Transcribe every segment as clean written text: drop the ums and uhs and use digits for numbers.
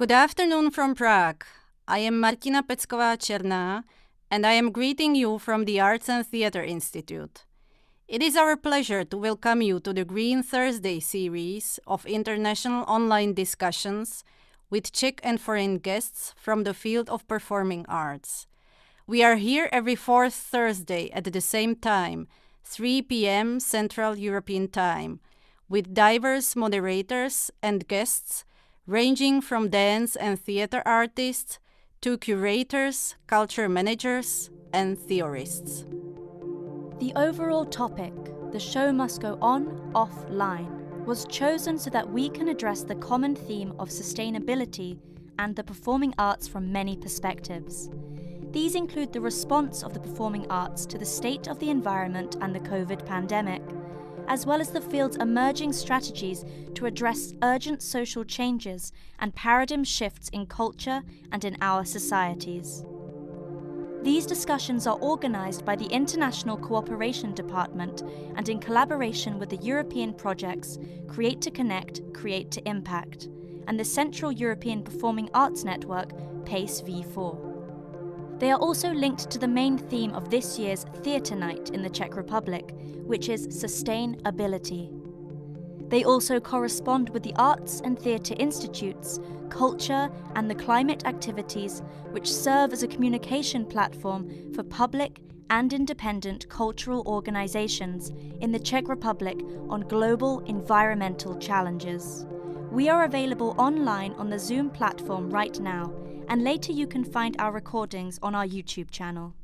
Good afternoon from Prague. I am Martina Pecková-Černá, and I am greeting you from the Arts and Theatre Institute. It is our pleasure to welcome you to the Green Thursday series of international online discussions with Czech and foreign guests from the field of performing arts. We are here every fourth Thursday at the same time, 3 p.m. Central European Time, with diverse moderators and guests ranging from dance and theater artists to curators, culture managers, and theorists. The overall topic, "The show must go on, offline," was chosen so that we can address the common theme of sustainability and the performing arts from many perspectives. These include the response of the performing arts to the state of the environment and the COVID pandemic, as well as the field's emerging strategies to address urgent social changes and paradigm shifts in culture and in our societies. These discussions are organised by the International Cooperation Department and in collaboration with the European projects Create to Connect, Create to Impact, and the Central European Performing Arts Network, PACE V4. They are also linked to the main theme of this year's Theatre Night in the Czech Republic, which is sustainability. They also correspond with the arts and theatre institutes, culture, and the climate activities which serve as a communication platform for public and independent cultural organisations in the Czech Republic on global environmental challenges. We are available online on the Zoom platform right now, and later you can find our recordings on our YouTube channel.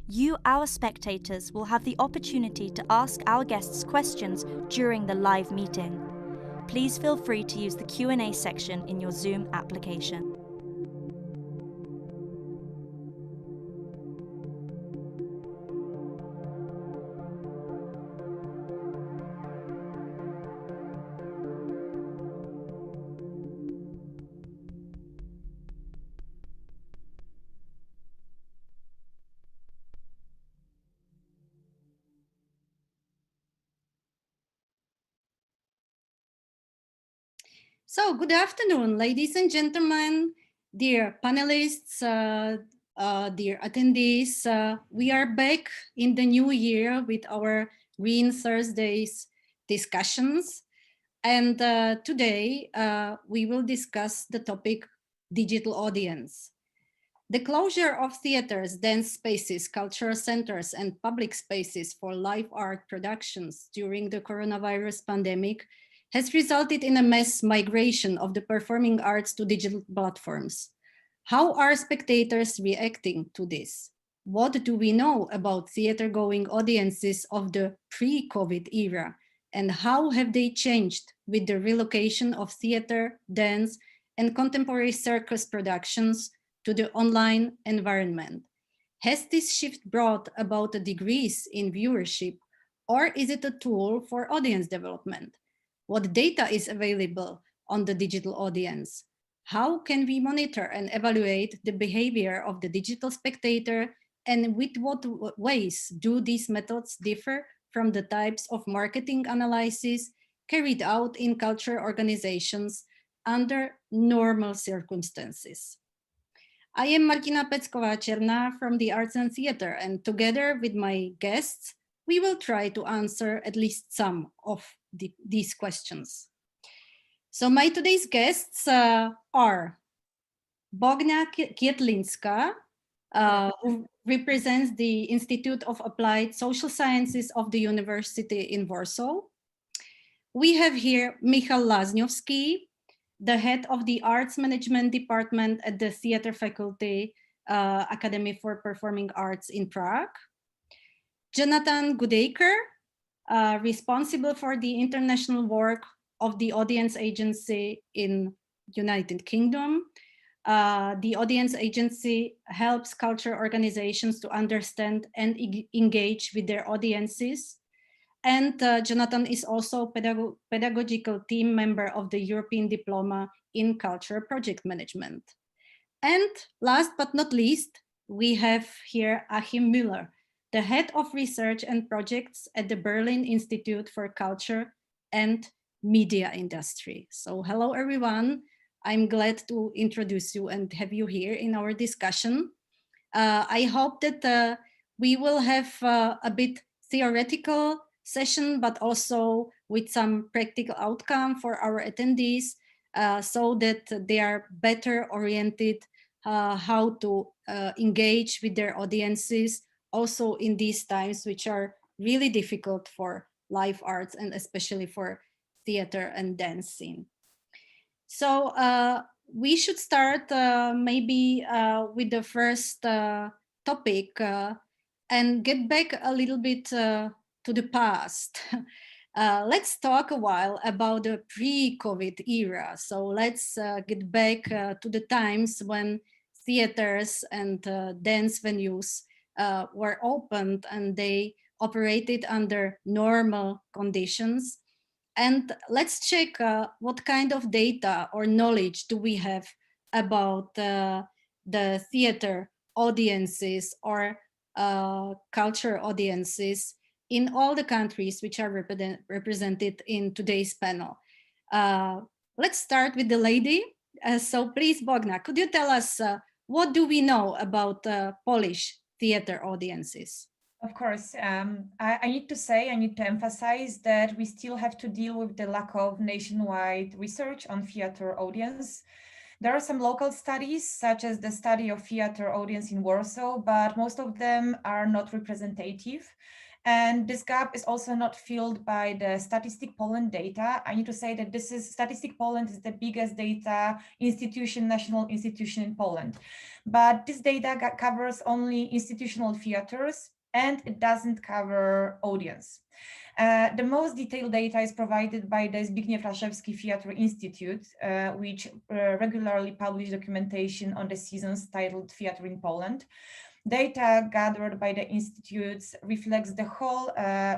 You, our spectators, will have the opportunity to ask our guests questions during the live meeting. Please feel free to use the Q&A section in your Zoom application. So, good afternoon, ladies and gentlemen, dear panelists, dear attendees. We are back in the new year with our Green Thursdays discussions. And today we will discuss the topic digital audience. The closure of theaters, dance spaces, cultural centers, and public spaces for live art productions during the coronavirus pandemic has resulted in a mass migration of the performing arts to digital platforms. How are spectators reacting to this? What do we know about theater-going audiences of the pre-COVID era? And how have they changed with the relocation of theater, dance, and contemporary circus productions to the online environment? Has this shift brought about a decrease in viewership, or is it a tool for audience development? What data is available on the digital audience? How can we monitor and evaluate the behavior of the digital spectator, and with what ways do these methods differ from the types of marketing analysis carried out in culture organizations under normal circumstances? I am Martina Pecková-Černá from the Arts and Theatre, and together with my guests, we will try to answer at least some of these questions. So my today's guests are Bogna Kietlinska, who represents the Institute of Applied Social Sciences of the University in Warsaw. We have here Michal Lazňovský, the head of the Arts Management Department at the Theatre Faculty, Academy for Performing Arts in Prague. Jonathan Goodacre, responsible for the international work of the Audience Agency in United Kingdom. The Audience Agency helps culture organizations to understand and engage with their audiences. And Jonathan is also pedagogical team member of the European Diploma in Culture Project Management. And last but not least, we have here Achim Müller, the head of research and projects at the Berlin Institute for Culture and Media Industry. So hello, everyone. I'm glad to introduce you and have you here in our discussion. I hope that we will have a bit theoretical session, but also with some practical outcome for our attendees, so that they are better oriented how to engage with their audiences, also in these times, which are really difficult for live arts and especially for theater and dance scene. So we should start maybe with the first topic and get back a little bit to the past. Let's talk a while about the pre-COVID era. So let's get back to the times when theaters and dance venues were opened and they operated under normal conditions. And let's check what kind of data or knowledge do we have about the theater audiences or culture audiences in all the countries which are represented in today's panel. Let's start with the lady. So please, Bogna, could you tell us what do we know about Polish theater audiences? Of course, I need to emphasize that we still have to deal with the lack of nationwide research on theater audience. There are some local studies, such as the study of theater audience in Warsaw, but most of them are not representative. And this gap is also not filled by the Statistic Poland data. I need to say that Statistic Poland is the biggest data institution, national institution in Poland. But this data covers only institutional theaters, and it doesn't cover audience. The most detailed data is provided by the Zbigniew Raszewski Theatre Institute, which regularly publish documentation on the seasons titled Theatre in Poland. Data gathered by the institutes reflects the whole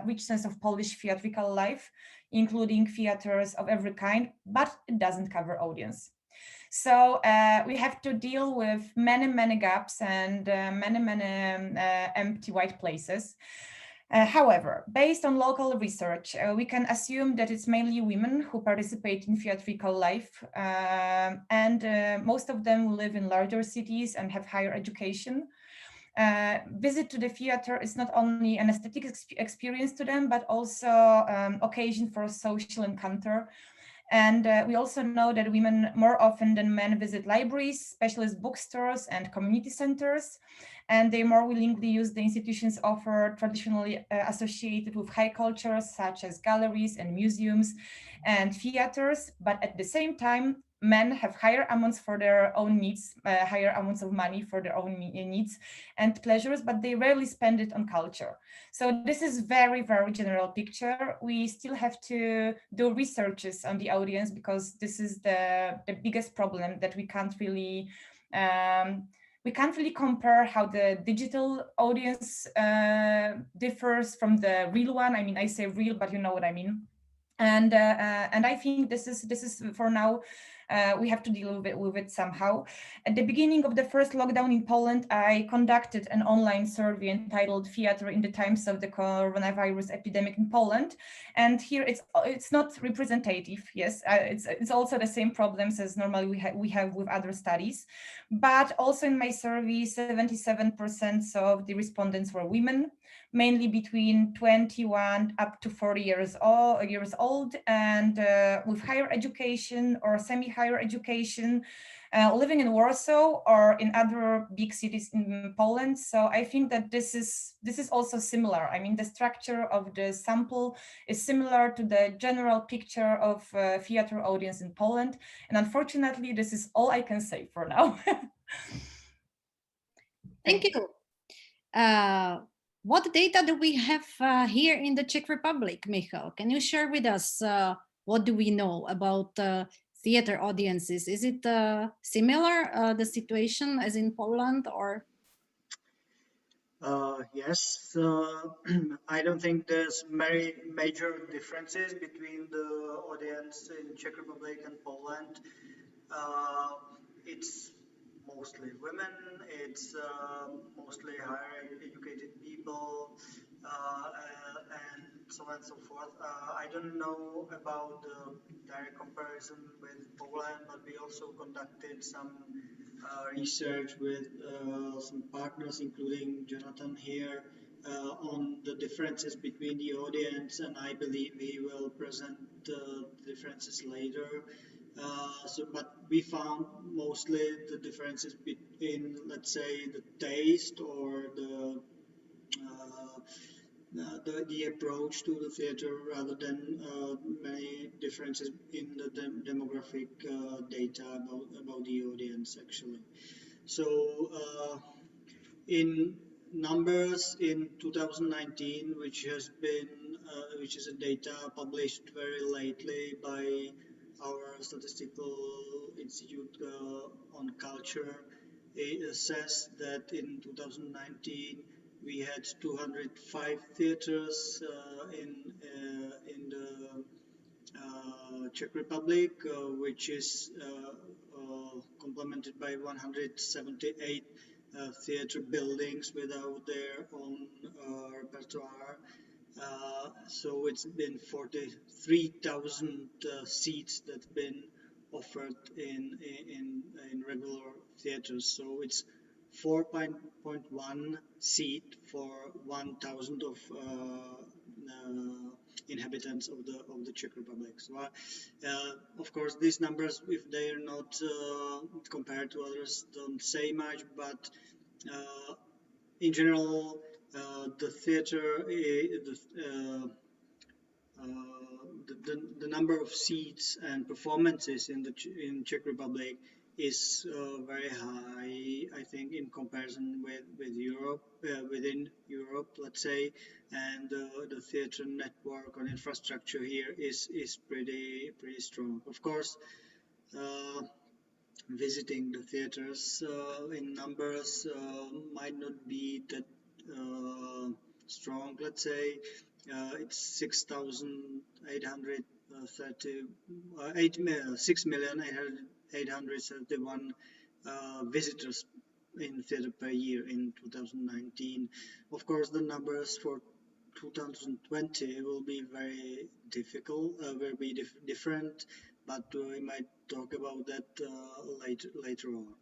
richness of Polish theatrical life, including theaters of every kind, but it doesn't cover audience. So we have to deal with many gaps and many empty white places. However, based on local research, we can assume that it's mainly women who participate in theatrical life, and most of them live in larger cities and have higher education. Visit to the theater is not only an aesthetic experience to them, but also occasion for social encounter. And we also know that women more often than men visit libraries, specialist bookstores, and community centers, and they more willingly use the institutions offered traditionally associated with high culture, such as galleries and museums and theaters. But at the same time, men have higher amounts for their own needs, higher amounts of money for their own needs and pleasures, but they rarely spend it on culture. So this is very general picture. We still have to do researches on the audience because this is the biggest problem that we can't really compare how the digital audience differs from the real one. I mean, I say real, but you know what I mean. And I think this is for now. We have to deal with it somehow. At the beginning of the first lockdown in Poland, I conducted an online survey entitled "Theater in the Times of the Coronavirus Epidemic in Poland," and here it's not representative. Yes, it's also the same problems as normally we have with other studies, but also in my survey, 77% of the respondents were women, mainly between 21 up to 40 years old, and with higher education or semi-higher education, living in Warsaw or in other big cities in Poland. So I think that this is also similar. I mean, the structure of the sample is similar to the general picture of theater audience in Poland. And unfortunately, this is all I can say for now. Thank you. What data do we have here in the Czech Republic, Michal? Can you share with us what do we know about theater audiences? Is it similar, the situation as in Poland, or? Yes, I don't think there's very major differences between the audience in Czech Republic and Poland. It's mostly women, it's mostly higher educated people, and so on and so forth. I don't know about the direct comparison with Poland, but we also conducted some research with some partners, including Jonathan here, on the differences between the audience, and I believe he will present the differences later. But we found mostly the differences between, let's say, the taste or the approach to the theater, rather than many differences in the demographic data about the audience, actually. So in numbers in 2019, which is a data published very lately by our Statistical Institute on Culture, it says that in 2019 we had 205 theaters in the Czech Republic, which is complemented by 178 theater buildings without their own repertoire. So it's been 43,000 seats that's been offered in regular theaters. So it's 4.1 seat for 1,000 of inhabitants of the Czech Republic. So, of course, these numbers, if they are not compared to others, don't say much. But in general, the theater, the number of seats and performances in Czech Republic is very high, I think, in comparison with Europe, within Europe, let's say, and the theater network or infrastructure here is pretty strong. Of course, visiting the theaters in numbers might not be that strong, let's say. It's 6,831 visitors in theater per year in 2019. Of course, the numbers for 2020 will be very difficult, will be different, but we might talk about that later on.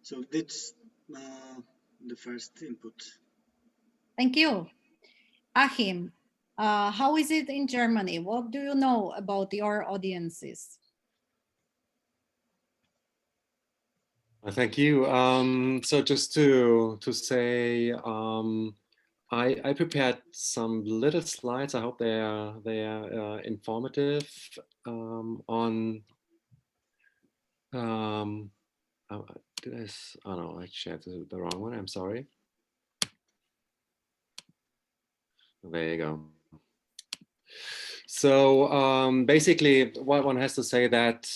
So that's the first input. Thank you. Achim, how is it in Germany? What do you know about your audiences? Thank you. So just to say, I prepared some little slides. I hope they are informative on. Did I? Oh no, I shared the wrong one. I'm sorry. There you go. So basically, what one has to say that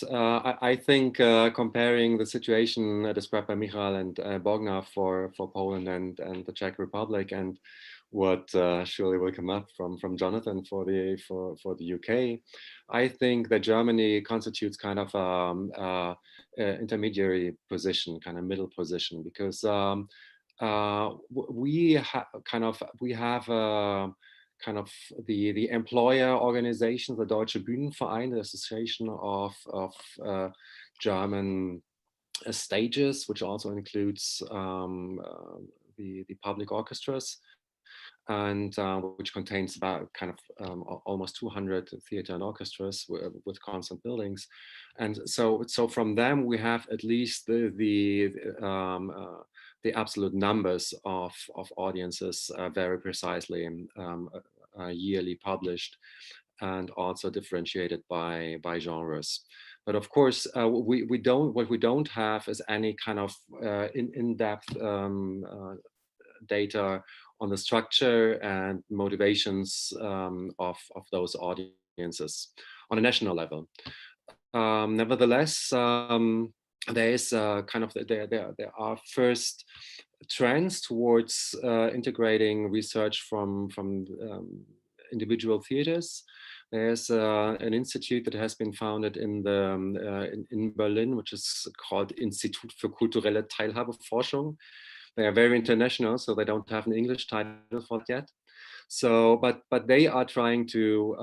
I think comparing the situation described by Michal and Bogna for Poland and the Czech Republic, and what surely will come up from Jonathan for the UK, I think that Germany constitutes kind of intermediary position, kind of middle position, because we have kind of the employer organization, the Deutsche Bühnenverein, the Association of German stages, which also includes the public orchestras, and which contains about kind of almost 200 theater and orchestras with constant buildings. And so from them we have at least the absolute numbers of audiences very precisely yearly published, and also differentiated by genres. But of course, what we don't have is any kind of in-depth data on the structure and motivations of those audiences on a national level. Nevertheless, there is kind of there are first trends towards integrating research from individual theaters. There's an institute that has been founded in Berlin, which is called Institut für kulturelle Teilhabeforschung. They are very international, so they don't have an English title for it yet. So, but they are trying to,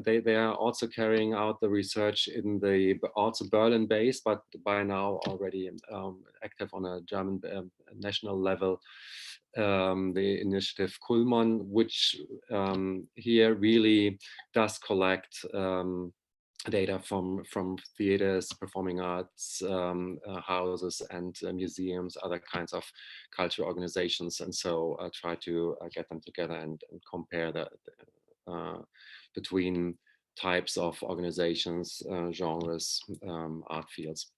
they are also carrying out the research in the also Berlin based, but by now already active on a German national level. The initiative Kuhlmann, which here really does collect data from theaters, performing arts houses, and museums, other kinds of cultural organizations, and so try to get them together and compare the between types of organizations, genres, art fields.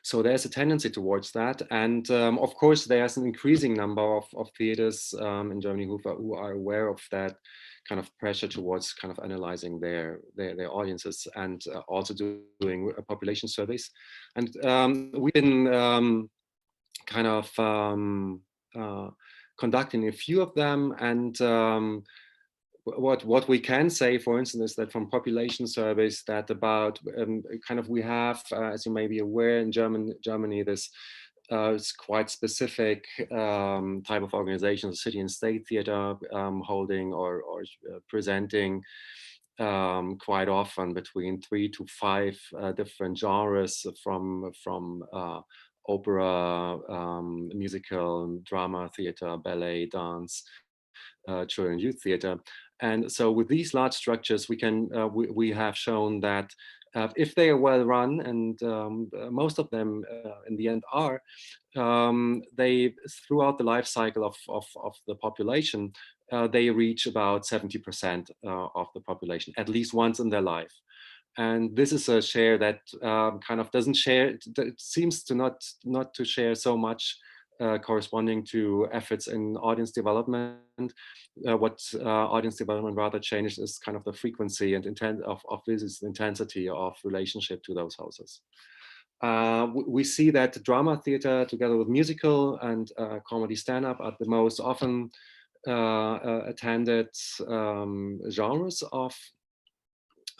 So there's a tendency towards that. And of course, there's an increasing number of theaters in Germany who are aware of that kind of pressure towards kind of analyzing their audiences, and also doing population surveys. And we've been kind of conducting a few of them. And what we can say, for instance, is that from population surveys that about kind of we have, as you may be aware, in Germany, this it's quite specific type of organizations, city and state theater, holding or presenting quite often between 3 to 5 different genres from opera, musical, drama, theater, ballet, dance, children and youth theater. And so with these large structures, we can we have shown that if they are well run, and most of them in the end are, they throughout the life cycle of the population, they reach about 70% of the population at least once in their life. And this is a share that kind of doesn't share, it seems to not to share so much corresponding to efforts in audience development. What audience development rather changed is kind of the frequency and intent of visits, the intensity of relationship to those houses. We see that drama theater together with musical and comedy stand-up are the most often attended genres of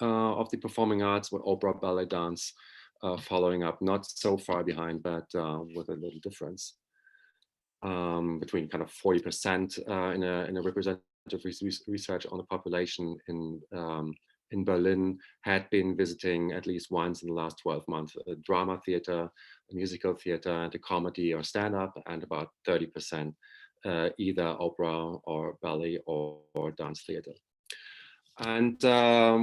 the performing arts, with opera, ballet, dance following up, not so far behind, but with a little difference. Between kind of 40% in a representative research on the population in Berlin had been visiting at least once in the last 12 months, a drama theater, a musical theater, and a comedy or stand-up, and about 30% either opera or ballet or dance theater. And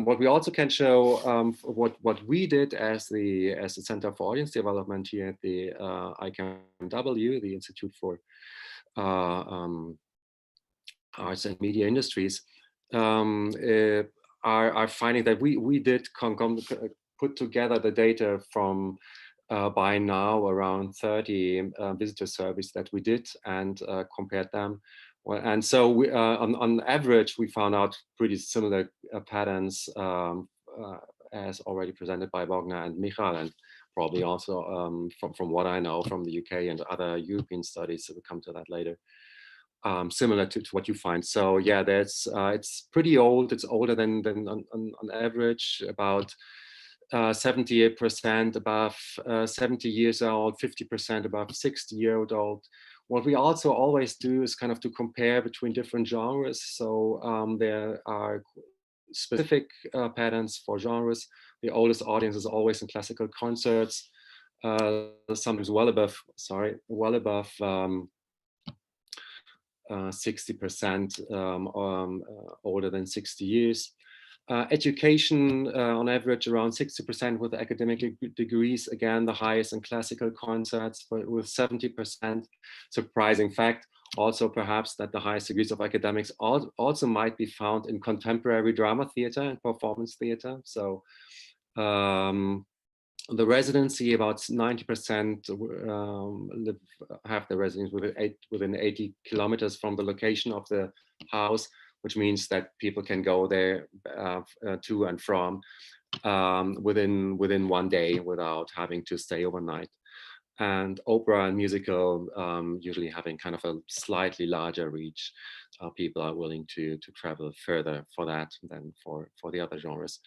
what we also can show, what we did as the Center for Audience Development here at the IKMW, the Institute for Arts and Media Industries, are finding that we did put together the data from by now around 30 visitor surveys that we did, and compared them. Well, and so we, on average, we found out pretty similar patterns as already presented by Bogna and Michal, and probably also from what I know from the UK and other European studies. So we'll come to that later. Similar to what you find. So yeah, that's it's pretty old. It's older than on average, about 78% above 70 years old, 50% above 60-year-old. What we also always do is kind of to compare between different genres. So there are specific patterns for genres. The oldest audience is always in classical concerts, sometimes well above 60% older than 60 years. Education, on average, around 60% with academic degrees. Again, the highest in classical concerts, with 70%. Surprising fact, also perhaps, that the highest degrees of academics also might be found in contemporary drama theater and performance theater. So the residency, about 90% have the residence within 80 kilometers from the location of the house, which means that people can go there to and from within 1 day without having to stay overnight. And opera and musical usually having kind of a slightly larger reach. People are willing to travel further for that than for the other genres.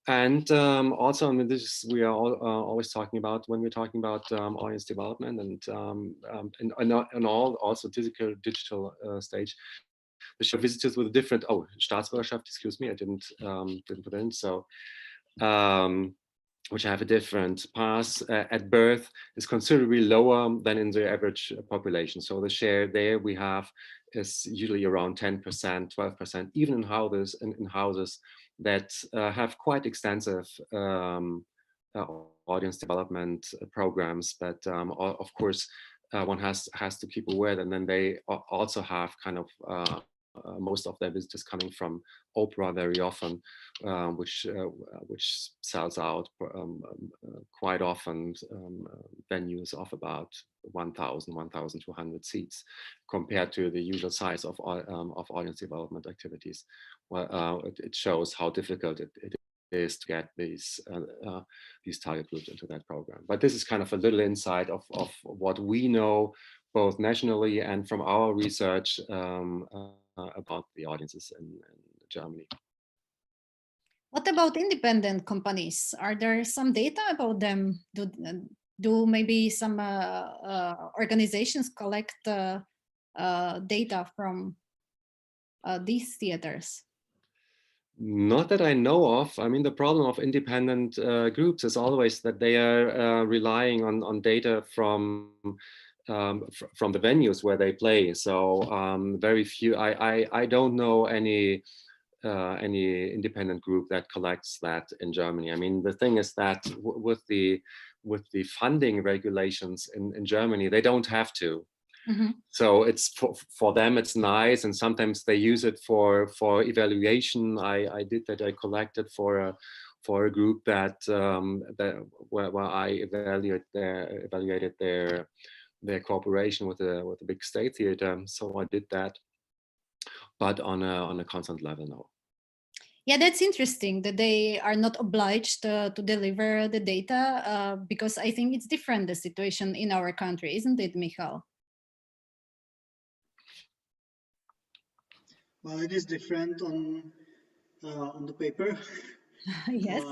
And also, I mean, this we are always talking about when we're talking about audience development and all also digital stage. show visitors with a different, Staatsbürgerschaft, excuse me, I didn't put in. So, which have a different pass at birth is considerably lower than in the average population. So the share there we have is usually around 10%, 12%, even in houses that have quite extensive audience development programs. But of course, one has to keep aware, and then they also have kind of most of their visitors coming from opera very often, which sells out quite often venues of about 1,000, 1,200 seats compared to the usual size of audience development activities. Well, it shows how difficult it is to get these target groups into that program. But this is kind of a little insight of what we know, both nationally and from our research about the audiences in Germany. What about independent companies? Are there some data about them? Do maybe some organizations collect data from these theaters? Not that I know of. I mean, the problem of independent groups is always that they are relying on data from the venues where they play. So very few. I don't know any independent group that collects that in Germany. I mean, the thing is that with the funding regulations in Germany, they don't have to. Mm-hmm. So it's for them, it's nice, and sometimes they use it for evaluation. I did that. I collected for a group that where I evaluated their cooperation with a big state theater. So I did that, but on a constant level now. Yeah, that's interesting that they are not obliged to deliver the data because I think it's different, the situation in our country, isn't it, Michal? Well, it is different on the paper. Yes.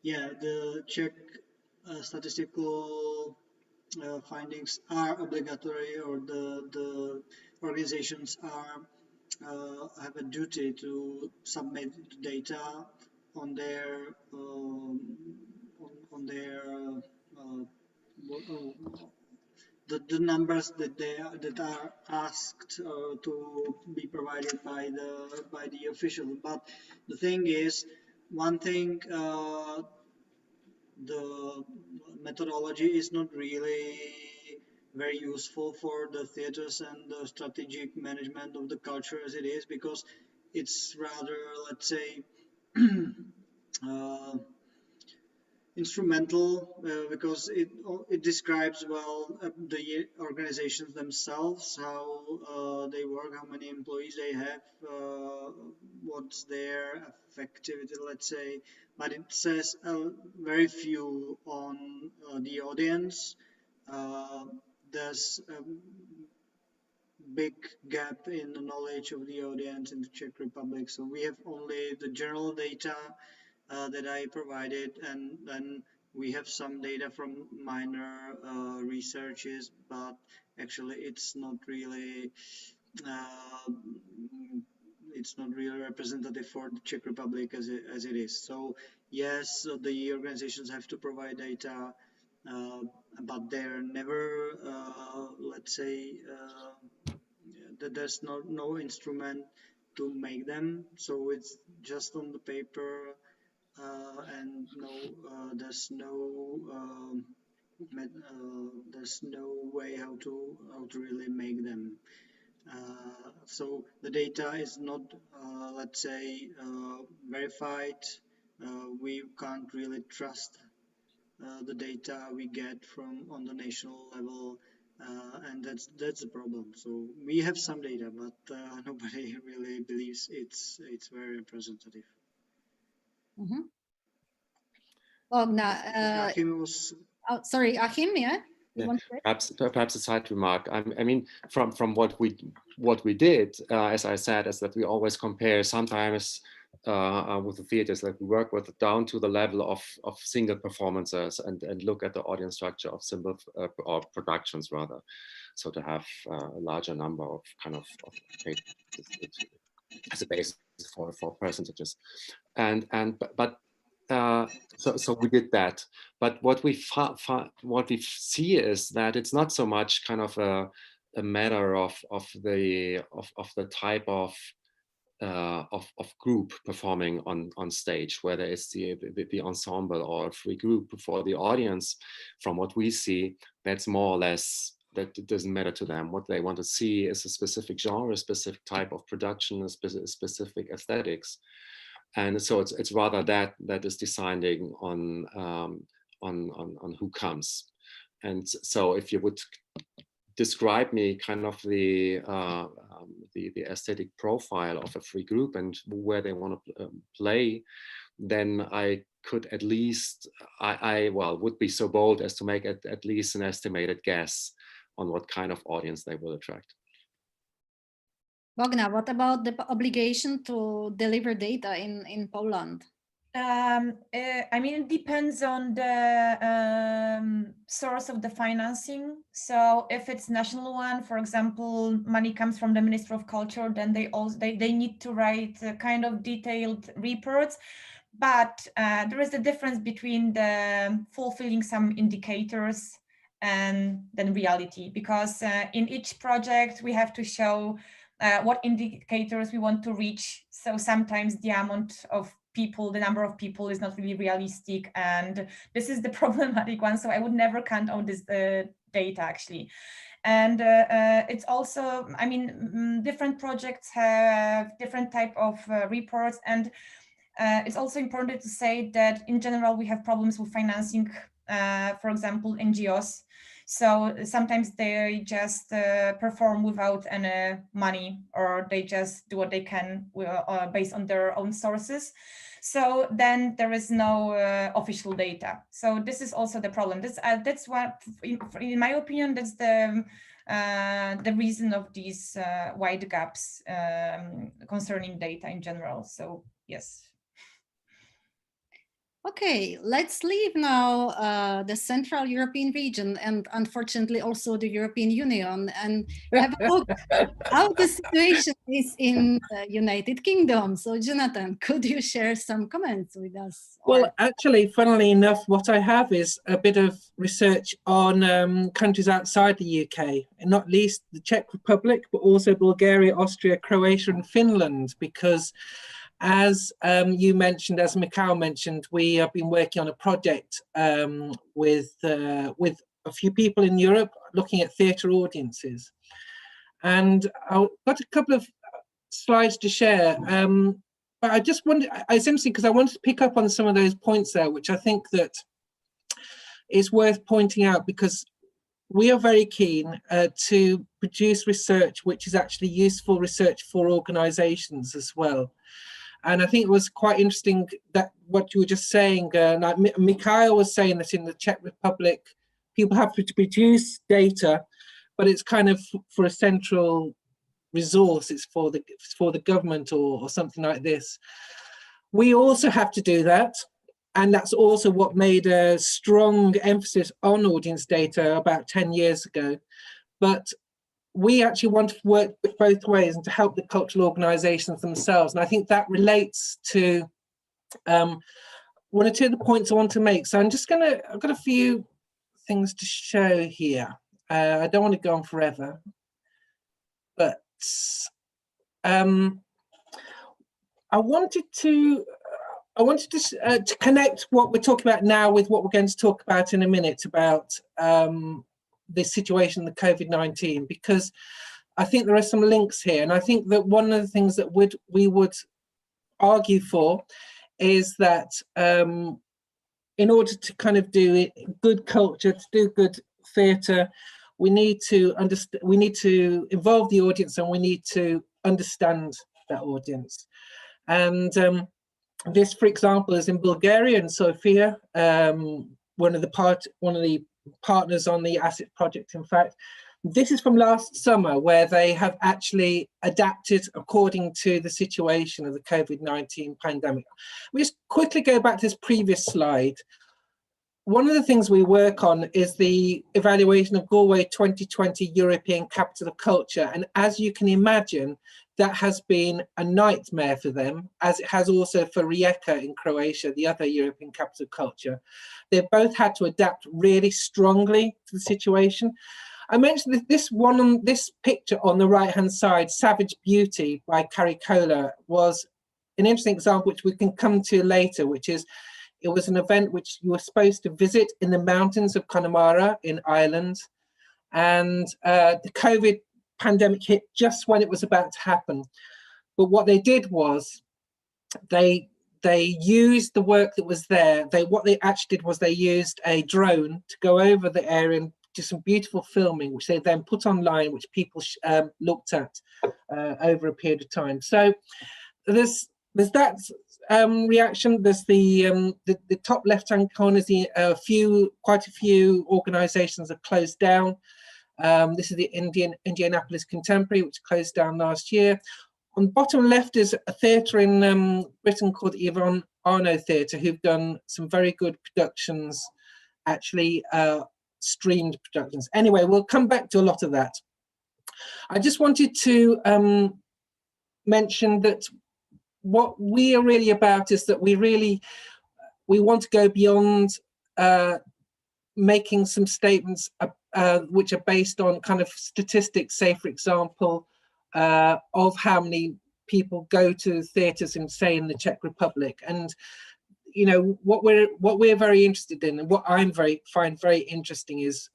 Yeah, the Czech statistical findings are obligatory, or the organizations have a duty to submit data on their the numbers that are asked to be provided by the official. But the thing is, one thing, the methodology is not really very useful for the theaters and the strategic management of the culture as it is, because it's rather, let's say, instrumental, because it describes well the organizations themselves, how they work, how many employees they have, what's their effectivity, let's say, but it says very few on the audience. There's a big gap in the knowledge of the audience in the Czech Republic, so we have only the general data that I provided, and then we have some data from minor researches, but actually it's not really representative for the Czech Republic as it is. So yes, the organizations have to provide data, but they're never, let's say, that there's no instrument to make them. So it's just on the paper. And there's no way how to really make them. So the data is not, let's say, verified. We can't really trust the data we get from on the national level, and that's the problem. So we have some data, but nobody really believes it's very representative. Mm-hmm. Achim was... sorry, Achim, yeah? Yeah, perhaps a side remark. I mean, from what we did, as I said, is that we always compare sometimes with the theaters, like we work with down to the level of single performances and look at the audience structure of single or productions rather. So to have a larger number of kind of as a basis for percentages, so we did that. But what we see is that it's not so much kind of a matter of the type of group performing on stage, whether it's the ensemble or a free group. For the audience, from what we see, that's more or less, that it doesn't matter to them. What they want to see is a specific genre, a specific type of production, a specific aesthetics. And so it's rather that is deciding on who comes. And so if you would describe me kind of the aesthetic profile of a free group and where they want to play, then I could at least, I would be so bold as to make at least an estimated guess on what kind of audience they will attract. Bogna, what about the obligation to deliver data in Poland? I mean, it depends on the source of the financing. So if it's national one, for example, money comes from the Ministry of Culture, then they need to write kind of detailed reports. But there is a difference between the fulfilling some indicators and then reality, because in each project we have to show what indicators we want to reach. So sometimes the amount of people, the number of people is not really realistic, and this is the problematic one. So I would never count on this data actually. And it's also, I mean, different projects have different type of reports, and it's also important to say that in general we have problems with financing, for example, NGOs. So sometimes they just perform without any money, or they just do what they can based on their own sources. So then there is no official data. So this is also the problem. That's what, in my opinion, that's the reason of these wide gaps concerning data in general. So yes. Okay, let's leave now the Central European region and unfortunately also the European Union and have a look how the situation is in the United Kingdom. So Jonathan, could you share some comments with us? Well, actually, funnily enough, what I have is a bit of research on countries outside the UK, and not least the Czech Republic, but also Bulgaria, Austria, Croatia and Finland, because as you mentioned, as Mikhail mentioned, we have been working on a project with a few people in Europe looking at theatre audiences. And I've got a couple of slides to share. But I just wanted, it's interesting because I wanted to pick up on some of those points there, which I think that is worth pointing out, because we are very keen to produce research which is actually useful research for organisations as well. And I think it was quite interesting that what you were just saying, like Mikhail was saying that in the Czech Republic, people have to produce data, but it's kind of for a central resource, it's for the government or something like this. We also have to do that. And that's also what made a strong emphasis on audience data about 10 years ago. But we actually want to work both ways and to help the cultural organisations themselves. And I think that relates to one or two of the points I want to make. So I've got a few things to show here. I don't want to go on forever, but I wanted to connect what we're talking about now with what we're going to talk about in a minute about the situation, the COVID-19, because I think there are some links here. And I think that one of the things that we would argue for is that in order to kind of do good culture, to do good theatre, we need to involve the audience, and we need to understand that audience. And this, for example, is in Bulgaria and Sofia, one of the partners on the ASIT project, in fact. This is from last summer, where they have actually adapted according to the situation of the COVID-19 pandemic. We just quickly go back to this previous slide. One of the things we work on is the evaluation of Galway 2020 European Capital of Culture. And as you can imagine, that has been a nightmare for them, as it has also for Rijeka in Croatia, the other European Capital of Culture. They've both had to adapt really strongly to the situation. I mentioned that this picture on the right-hand side, Savage Beauty by Caricola, was an interesting example, which we can come to later, which is, it was an event which you were supposed to visit in the mountains of Connemara in Ireland. And the COVID pandemic hit just when it was about to happen. But what they did was they used the work that was there. What they actually did was they used a drone to go over the area and do some beautiful filming, which they then put online, which people looked at over a period of time. So there's that reaction. There's the top left-hand corner is quite a few organisations have closed down. This is the Indianapolis Contemporary, which closed down last year. On the bottom left is a theatre in Britain called Yvonne Arnaud Theatre, who've done some very good productions, actually streamed productions. Anyway, we'll come back to a lot of that. I just wanted to mention that what we are really about is that we want to go beyond making some statements which are based on kind of statistics, say, for example, of how many people go to theatres in, say, in the Czech Republic. And you know, what we're very interested in, and what I find very interesting is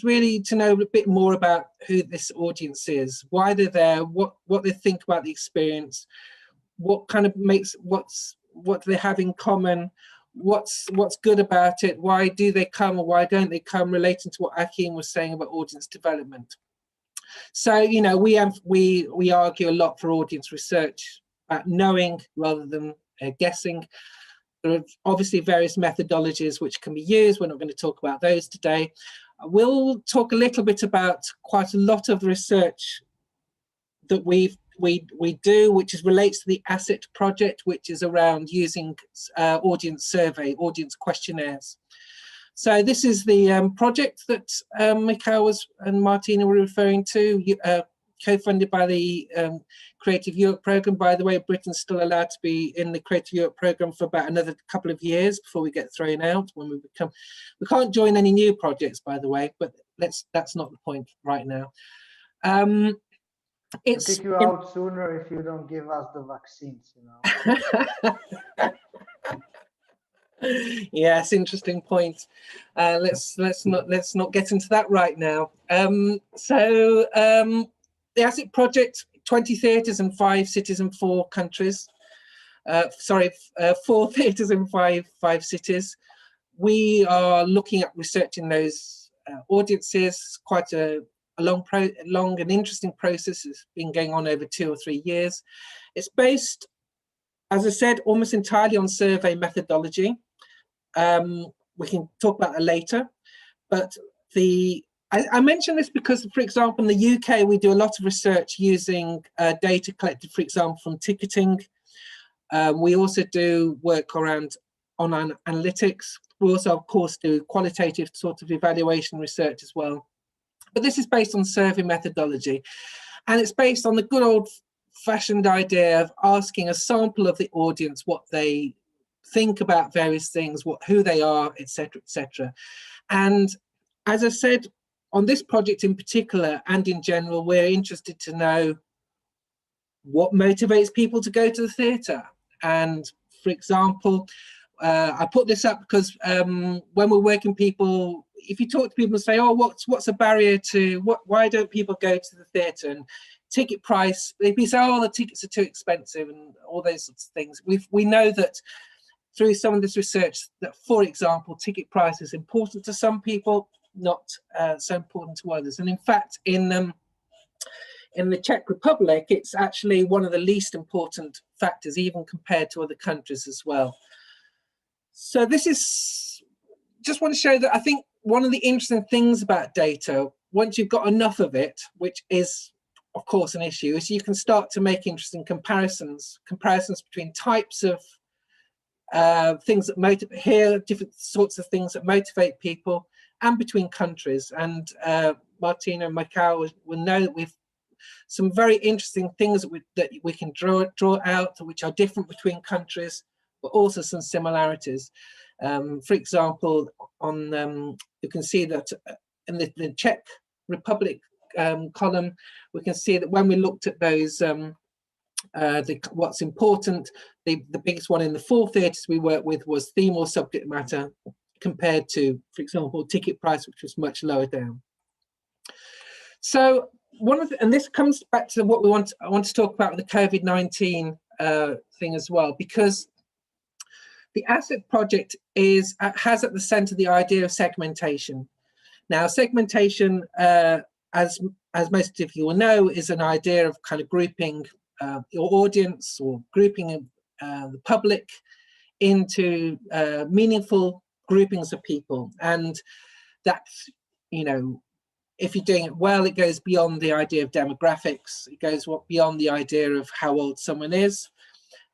really to know a bit more about who this audience is, why they're there, what they think about the experience, what kind of what do they have in common, what's good about it, why do they come or why don't they come, relating to what Achim was saying about audience development. So, you know, we argue a lot for audience research, about knowing rather than guessing. There are obviously various methodologies which can be used. We're not going to talk about those today. We'll talk a little bit about quite a lot of research that we do, which relates to the ASSET project, which is around using audience survey, audience questionnaires. So this is the project that Mikhail and Martina were referring to, co-funded by the Creative Europe programme. By the way, Britain's still allowed to be in the Creative Europe programme for about another couple of years before we get thrown out. When we can't join any new projects, by the way, but that's not the point right now. We'll kick you out sooner if you don't give us the vaccines, you know. Yes, interesting point. Let's not get into that right now. The ASSET project, 20 theatres in 5 cities and 4 countries. 4 theatres in 5 cities. We are looking at researching those audiences. Quite a long and interesting process. It's been going on over 2 or 3 years. It's based, as I said, almost entirely on survey methodology. We can talk about that later, but I mention this because, for example, in the UK, we do a lot of research using data collected, for example, from ticketing. We also do work around online analytics. We also, of course, do qualitative sort of evaluation research as well. But this is based on survey methodology, and it's based on the good old-fashioned idea of asking a sample of the audience what they think about various things, who they are, etc., etc. And as I said, on this project in particular and in general, we're interested to know what motivates people to go to the theatre. And for example, I put this up because when we're working people, if you talk to people and say, oh, what's a barrier to, why don't people go to the theatre? And ticket price, they'd be saying, oh, the tickets are too expensive and all those sorts of things. We know that through some of this research that, for example, ticket price is important to some people, not so important to others. And in fact, in the Czech Republic, it's actually one of the least important factors, even compared to other countries as well. So this is, just want to show that I think one of the interesting things about data, once you've got enough of it, which is of course an issue, is you can start to make interesting comparisons between types of things that motivate, here different sorts of things that motivate people, and between countries. And Martina and Mikhail will know that we've some very interesting things that we can draw out, which are different between countries, but also some similarities. For example, on you can see that in the Czech Republic column, we can see that when we looked at those what's important, the biggest one in the 4 theatres we worked with was theme or subject matter, compared to, for example, ticket price, which was much lower down. So and this comes back to what I want to talk about with the COVID-19 thing as well, because the ASSET project has at the centre the idea of segmentation. Now, segmentation, as most of you will know, is an idea of kind of grouping your audience or grouping the public into meaningful groupings of people. And that's, you know, if you're doing it well, it goes beyond the idea of demographics. It goes beyond the idea of how old someone is,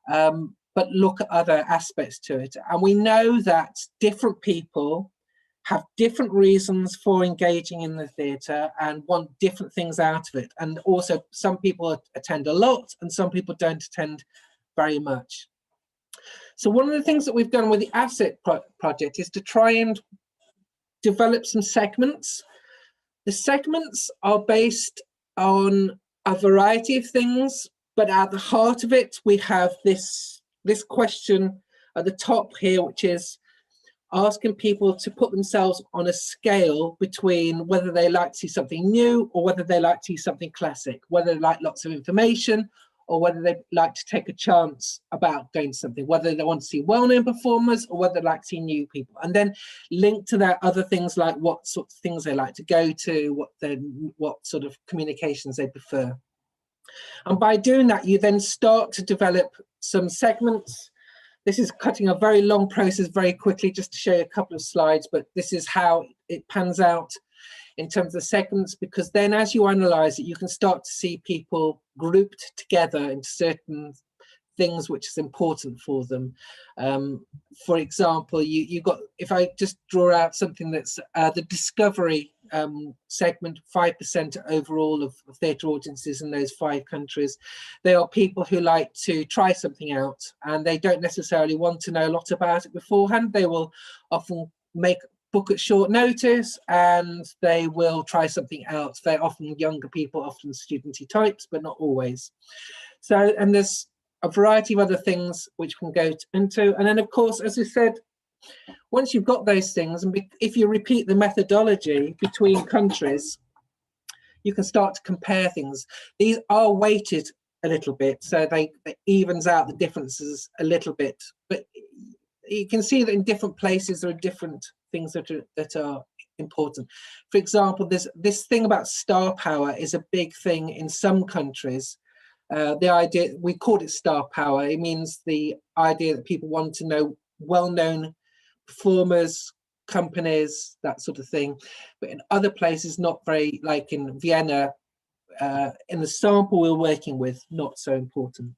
but look at other aspects to it. And we know that different people have different reasons for engaging in the theatre and want different things out of it. And also some people attend a lot and some people don't attend very much. So one of the things that we've done with the ASSET project is to try and develop some segments. The segments are based on a variety of things, but at the heart of it, we have this question at the top here, which is asking people to put themselves on a scale between whether they like to see something new or whether they like to see something classic, whether they like lots of information or whether they like to take a chance about going to something, whether they want to see well-known performers or whether they like to see new people. And then link to that other things like what sort of things they like to go to, what sort of communications they prefer. And by doing that, you then start to develop some segments. This is cutting a very long process very quickly just to show you a couple of slides, but this is how it pans out in terms of segments, because then as you analyze it, you can start to see people grouped together into certain things which is important for them. For example, you got, if I just draw out something that's the discovery segment, 5% overall of theatre audiences in those 5 countries. They are people who like to try something out and they don't necessarily want to know a lot about it beforehand. They will often book at short notice and they will try something out. They're often younger people, often studenty types, but not always. So, and there's a variety of other things which we can go into. And then of course, as I said, once you've got those things, and if you repeat the methodology between countries, you can start to compare things. These are weighted a little bit, so they evens out the differences a little bit. But you can see that in different places there are different things that are important. For example, this thing about star power is a big thing in some countries. The idea, we called it star power. It means the idea that people want to know well-known performers, companies, that sort of thing. But in other places, not very, like in Vienna, in the sample we're working with, not so important.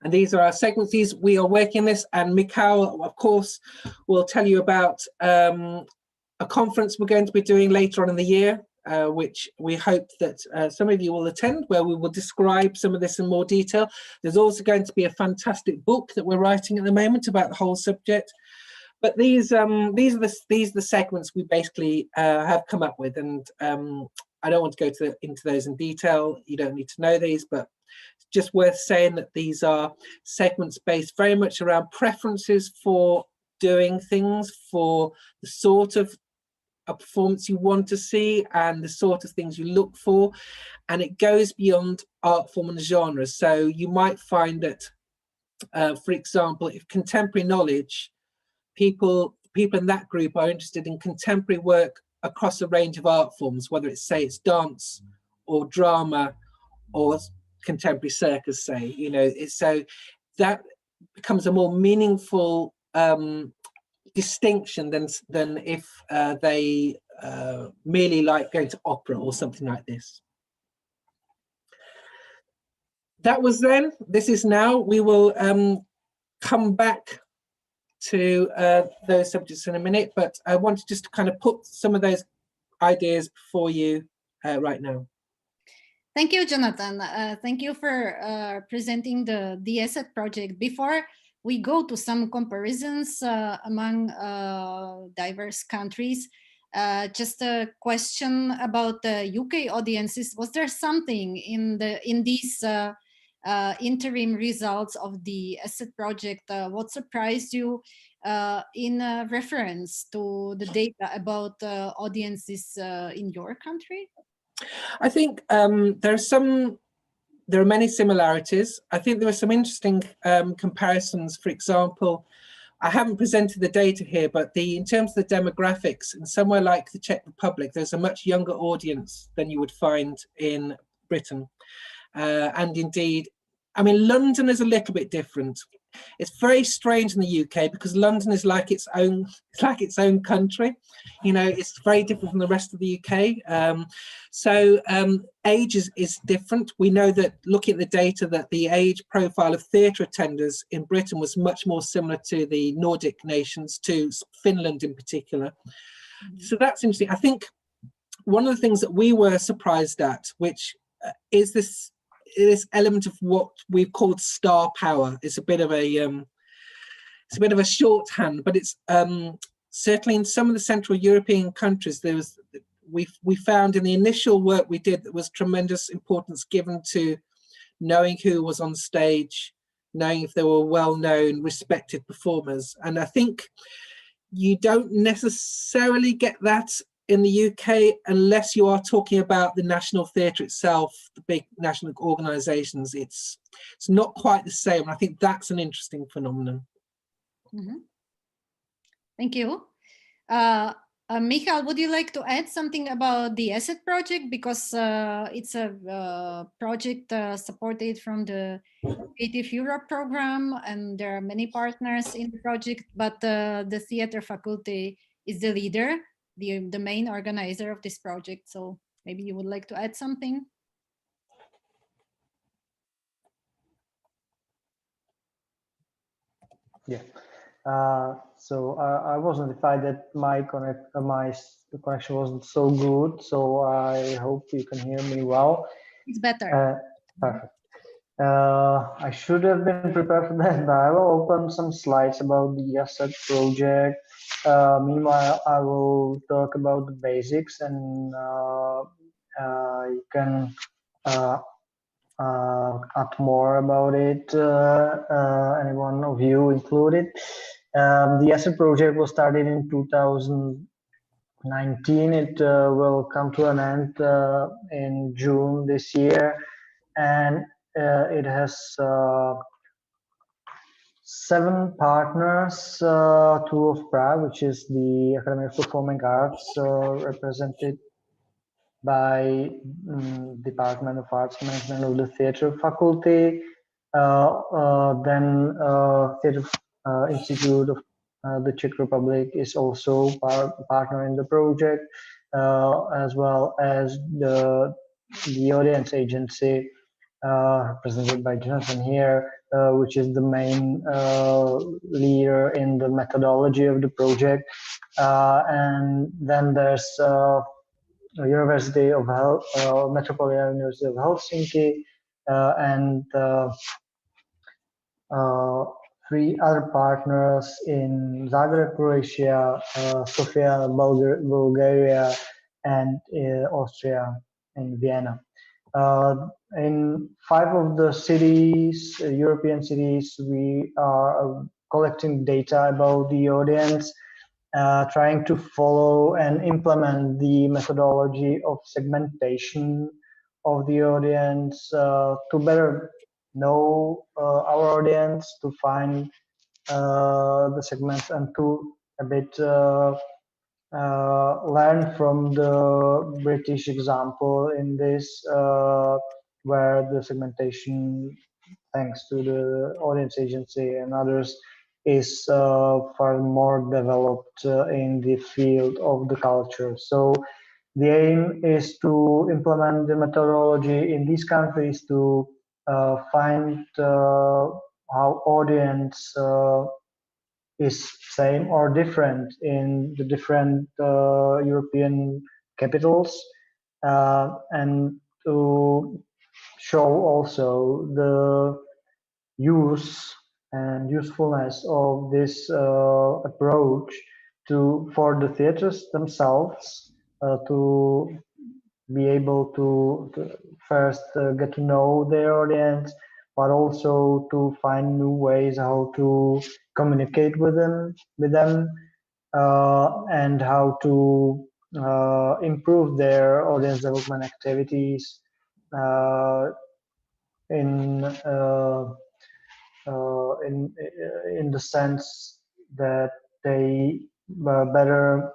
And these are our segments. These we are working this, and Mikhail, of course, will tell you about a conference we're going to be doing later on in the year, which we hope that some of you will attend, where we will describe some of this in more detail. There's also going to be a fantastic book that we're writing at the moment about the whole subject. But these are the segments we basically have come up with, and I don't want to go into those in detail. You don't need to know these, but it's just worth saying that these are segments based very much around preferences for doing things, for the sort of a performance you want to see and the sort of things you look for, and it goes beyond art form and genres. So you might find that, for example, if contemporary knowledge, people in that group are interested in contemporary work across a range of art forms, whether it's, say, it's dance or drama or contemporary circus, say, you know, so that becomes a more meaningful distinction than if they merely like going to opera or something like this. That was then. This is now. We will come back to those subjects in a minute, but I wanted just to kind of put some of those ideas before you right now. Thank you, Jonathan. Thank you for presenting the ESSET project. Before we go to some comparisons among diverse countries, just a question about the UK audiences. Was there something in these interim results of the ESSET project? What surprised you in reference to the data about audiences in your country? I think there are many similarities. I think there are some interesting comparisons. For example, I haven't presented the data here, but in terms of the demographics, in somewhere like the Czech Republic, there's a much younger audience than you would find in Britain. And indeed, I mean, London is a little bit different. It's very strange in the UK because London is like its own country. You know, it's very different from the rest of the UK. So age is different. We know that looking at the data that the age profile of theatre attenders in Britain was much more similar to the Nordic nations, to Finland in particular. So that's interesting. I think one of the things that we were surprised at, which is this element of what we've called star power. It's a bit of a shorthand, but it's certainly in some of the Central European countries, we found in the initial work we did that was tremendous importance given to knowing who was on stage, knowing if they were well-known, respected performers. And I think you don't necessarily get that in the UK unless you are talking about the National Theatre itself, the big national organisations. It's not quite the same. I think that's an interesting phenomenon. Mm-hmm. Thank you. Michal, would you like to add something about the ESSET project? Because it's a project supported from the Creative Europe program, and there are many partners in the project, but the theatre faculty is the leader, the main organizer of this project. So maybe you would like to add something? Yeah. So I was notified that my connection wasn't so good. So I hope you can hear me well. It's better. Perfect. I should have been prepared for that, but I will open some slides about the ESSET project. Meanwhile, I will talk about the basics, and you can add more about it, any one of you included. The ESSET project was started in 2019. It will come to an end in June this year, and it has 7 partners, 2 of Prague, which is the Academy of Performing Arts, represented by Department of Arts Management of the Theatre Faculty, then Theatre Institute of the Czech Republic is also partner in the project, as well as the audience agency represented by Jonathan here, which is the main leader in the methodology of the project. And then there's University of Metropolitan University of Helsinki, and 3 other partners in Zagreb, Croatia, Sofia, Bulgaria, and Austria in Vienna. In 5 of the cities, European cities, we are collecting data about the audience, trying to follow and implement the methodology of segmentation of the audience to better know our audience, to find the segments, and to a bit learn from the British example in this, where the segmentation, thanks to the audience agency and others, is far more developed in the field of the culture. So the aim is to implement the methodology in these countries to find how audience is same or different in the different European capitals, and to show also the use and usefulness of this approach for the theaters themselves, to be able to first get to know their audience, but also to find new ways how to communicate with them, and how to improve their audience development activities in in the sense that they better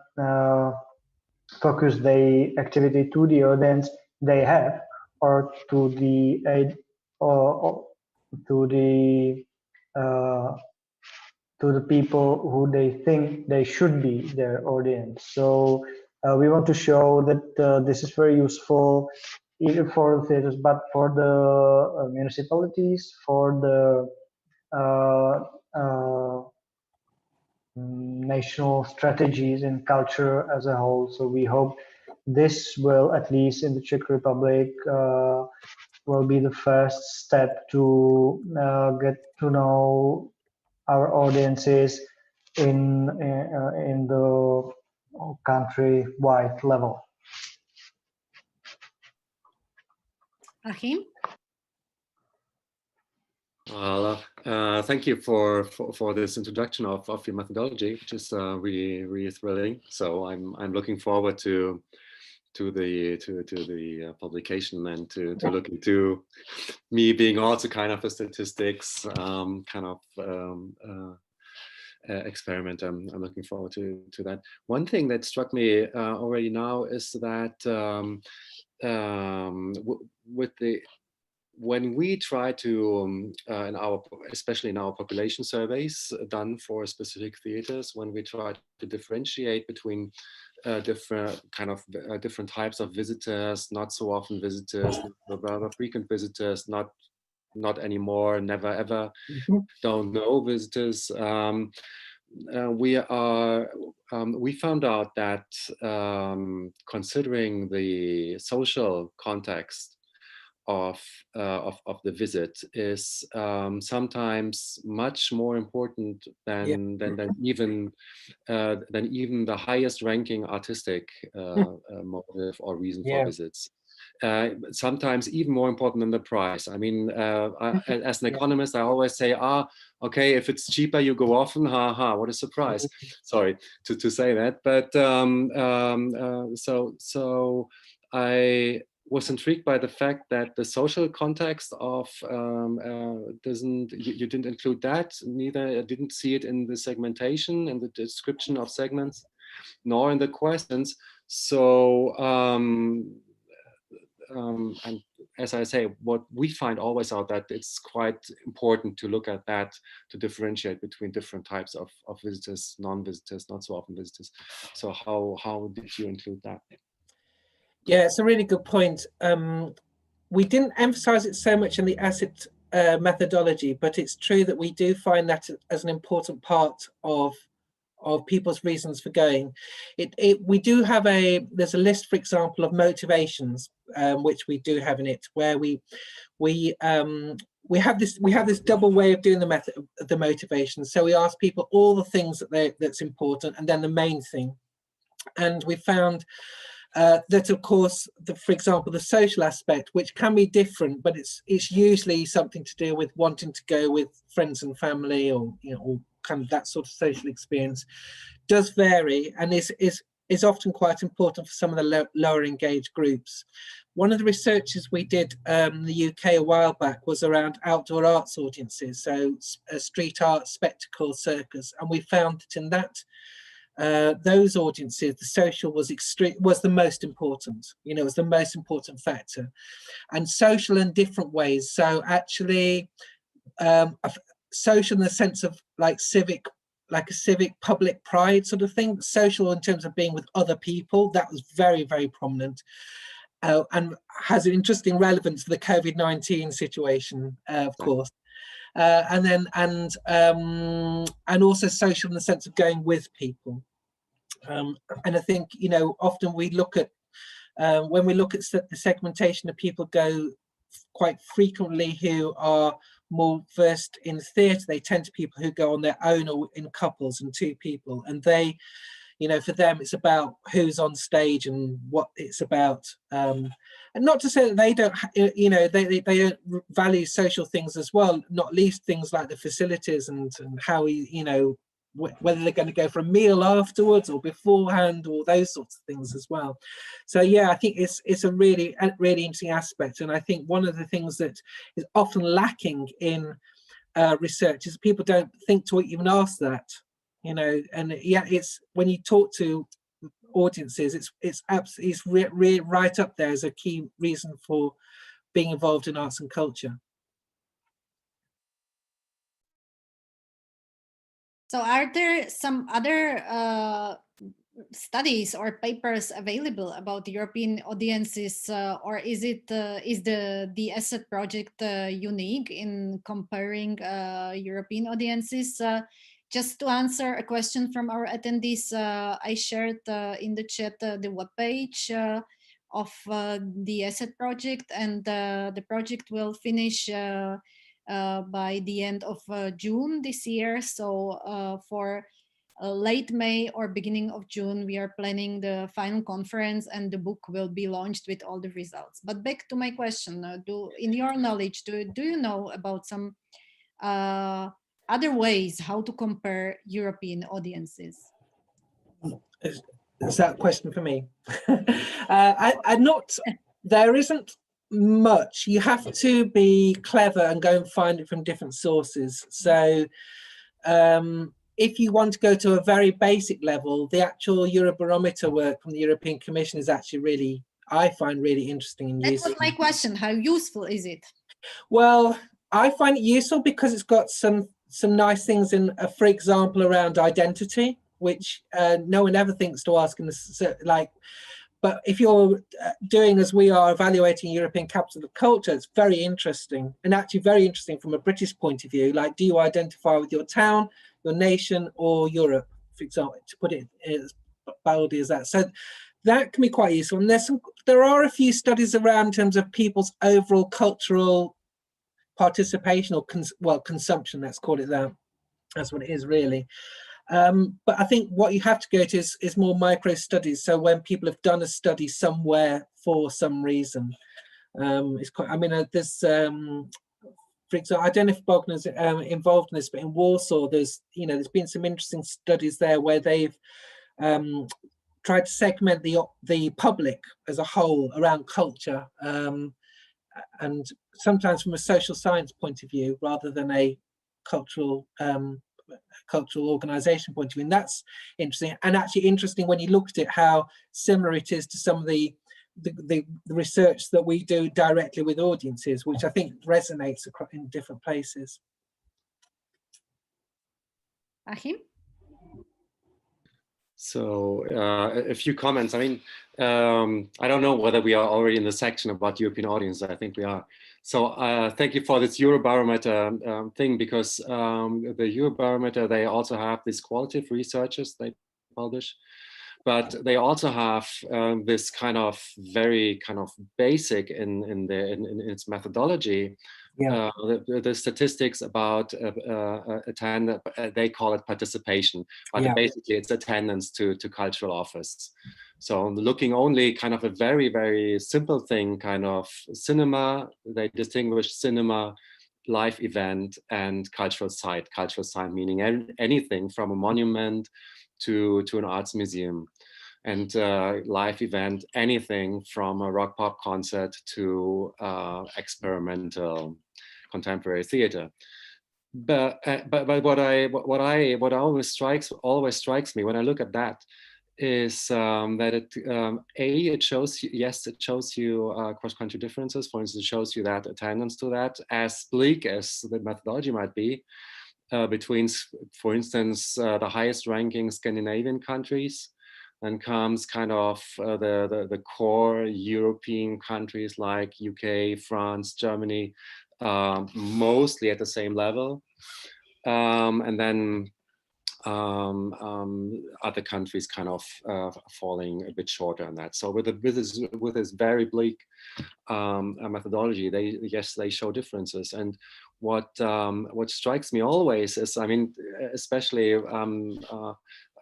focus the activity to the audience they have, or to the or to the people who they think they should be their audience. So we want to show that this is very useful either for the theaters, but for the municipalities, for the national strategies in culture as a whole. So we hope this will, at least in the Czech Republic, will be the first step to get to know our audiences in the country-wide level. Achim? Well, thank you for this introduction of your methodology, which is really thrilling. So I'm looking forward to the publication and to look into me being also kind of a statistics experiment. I'm looking forward to that. One thing that struck me already now is that when we try to, especially in our population surveys done for specific theaters, when we try to differentiate between different types of visitors, not so often visitors, rather frequent visitors, not anymore, never ever, don't know visitors. We found out that considering the social context of the visit is sometimes much more important than even the highest ranking artistic motive or reason for visits. Sometimes even more important than the price. I mean, as an economist, I always say, okay, if it's cheaper, you go often. What a surprise! Sorry to say that, but so I was intrigued by the fact that the social context of you didn't include that. Neither I didn't see it in the segmentation and the description of segments, nor in the questions. So and as I say, what we find always out that it's quite important to look at that, to differentiate between different types of visitors, non-visitors, not so often visitors. So how did you include that? Yeah, it's a really good point. We didn't emphasize it so much in the ASSET methodology, but it's true that we do find that as an important part of people's reasons for going. We do have there's a list, for example, of motivations, which we do have in it, where we have this double way of doing the motivations. So we ask people all the things that's important, and then the main thing. And we found that, of course, for example, the social aspect, which can be different, but it's usually something to do with wanting to go with friends and family, or or kind of that sort of social experience, does vary, and is often quite important for some of the lower engaged groups. One of the researches we did in the UK a while back was around outdoor arts audiences, so street art, spectacle, circus, and we found that in that those audiences, the social was the most important. It was the most important factor, and social in different ways. So actually, social in the sense of like a civic public pride sort of thing, social in terms of being with other people. That was very, very prominent. And has an interesting relevance to the COVID-19 situation, of course. And also social in the sense of going with people. And I think, you know, often we look at, when we look at the segmentation of people go quite frequently who are more versed in theatre, they tend to be people who go on their own or in couples and two people. And they, you know, for them, it's about who's on stage and what it's about. And not to say that they don't, you know, they don't value social things as well, not least things like the facilities and how we, you know, whether they're going to go for a meal afterwards or beforehand, or those sorts of things as well. So yeah, I think it's a really interesting aspect. And I think one of the things that is often lacking in research is people don't think to even ask that. You know, and yeah, it's when you talk to audiences, it's absolutely right up there as a key reason for being involved in arts and culture. So are there some other studies or papers available about European audiences, or is it is the ESSET project unique in comparing European audiences? Just to answer a question from our attendees, I shared in the chat the webpage of the ESSET project, and the project will finish by the end of June this year. So for late May or beginning of June, we are planning the final conference, and the book will be launched with all the results. But back to my question, in your knowledge, do you know about some other ways how to compare European audiences? Is that a question for me? I'm not, there isn't much. You have to be clever and go and find it from different sources. So if you want to go to a very basic level, the actual Eurobarometer work from the European Commission is actually really, I find really interesting and useful. That was my question. How useful is it? Well, I find it useful because it's got some nice things in, for example, around identity, which no one ever thinks to ask in this, like, but if you're doing as we are, evaluating European capital of culture, it's very interesting, and actually very interesting from a British point of view. Like, do you identify with your town, your nation, or Europe, for example, to put it as boldly as that? So that can be quite useful. And there are a few studies around in terms of people's overall cultural participation or consumption, let's call it that. That's what it is really. But I think what you have to go to is more micro studies. So when people have done a study somewhere for some reason, it's quite, I mean, there's, for example, I don't know if Bogdan's involved in this, but in Warsaw, there's been some interesting studies there where they've tried to segment the public as a whole around culture, and sometimes from a social science point of view rather than a cultural organization point of view. And that's interesting, and actually interesting when you looked at how similar it is to some of the research that we do directly with audiences, which I think resonates in different places. Achim? So a few comments. I mean, I don't know whether we are already in the section about European audience. I think we are. So thank you for this Eurobarometer thing, because the Eurobarometer, they also have these qualitative researches they publish, but they also have this kind of very kind of basic in its methodology. Yeah. The statistics about attendance, they call it participation, but yeah, basically it's attendance to cultural offers. So looking only kind of a very, very simple thing, kind of cinema, they distinguish cinema, live event, and cultural site. Cultural site meaning anything from a monument to an arts museum. And live event, anything from a rock pop concert to experimental contemporary theater. But what always strikes me when I look at that is that it shows you, yes, it shows you cross-country differences. For instance, it shows you that attendance to that, as bleak as the methodology might be, between, for instance, the highest ranking Scandinavian countries, and comes kind of the core European countries like UK, France, Germany, mostly at the same level. And then other countries kind of falling a bit shorter on that. So with this very bleak methodology, they show differences. And what strikes me always is, I mean, especially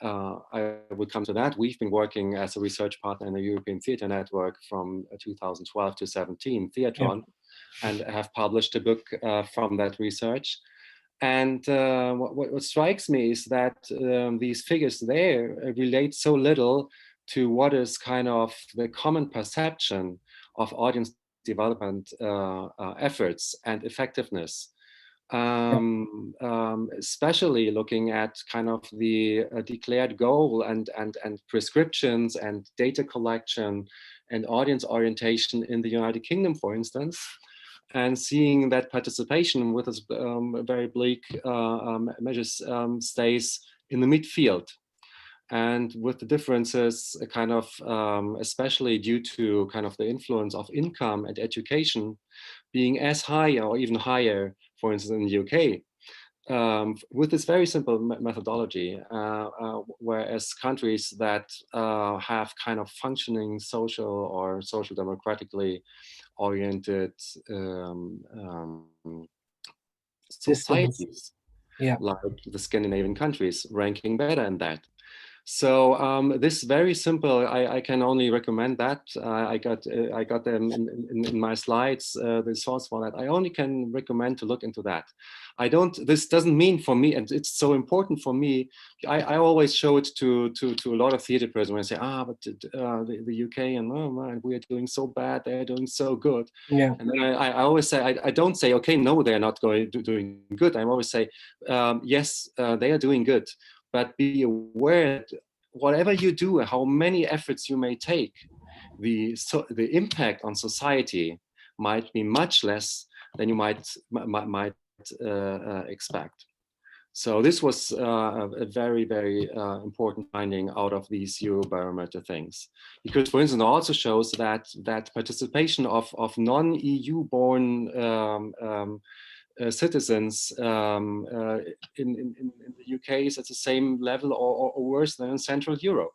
I would come to that. We've been working as a research partner in the European Theatre Network from 2012 to 17, Theatron, and have published a book from that research. And what strikes me is that these figures there relate so little to what is kind of the common perception of audience development efforts and effectiveness. Especially looking at kind of the declared goal and prescriptions and data collection and audience orientation in the United Kingdom, for instance, and seeing that participation with its very bleak measures stays in the midfield. And with the differences kind of, especially due to kind of the influence of income and education being as high or even higher, for instance, in the UK, with this very simple methodology, whereas countries that have kind of functioning social or social democratically oriented societies, like the Scandinavian countries, ranking better in that. So this very simple, I can only recommend that. I got them in my slides, the source for that. I only can recommend to look into that. This doesn't mean for me, and it's so important for me, I always show it to a lot of theater persons when I say, but the UK and oh man, we are doing so bad, they're doing so good. Yeah. And then I always say, I don't say, okay, no, they're not doing good. I always say, yes, they are doing good. But be aware that whatever you do, how many efforts you may take, the impact on society might be much less than you might expect. So this was a very, very important finding out of these Eurobarometer things. Because, for instance, it also shows that participation of non-EU born citizens in the UK is at the same level or worse than in Central Europe,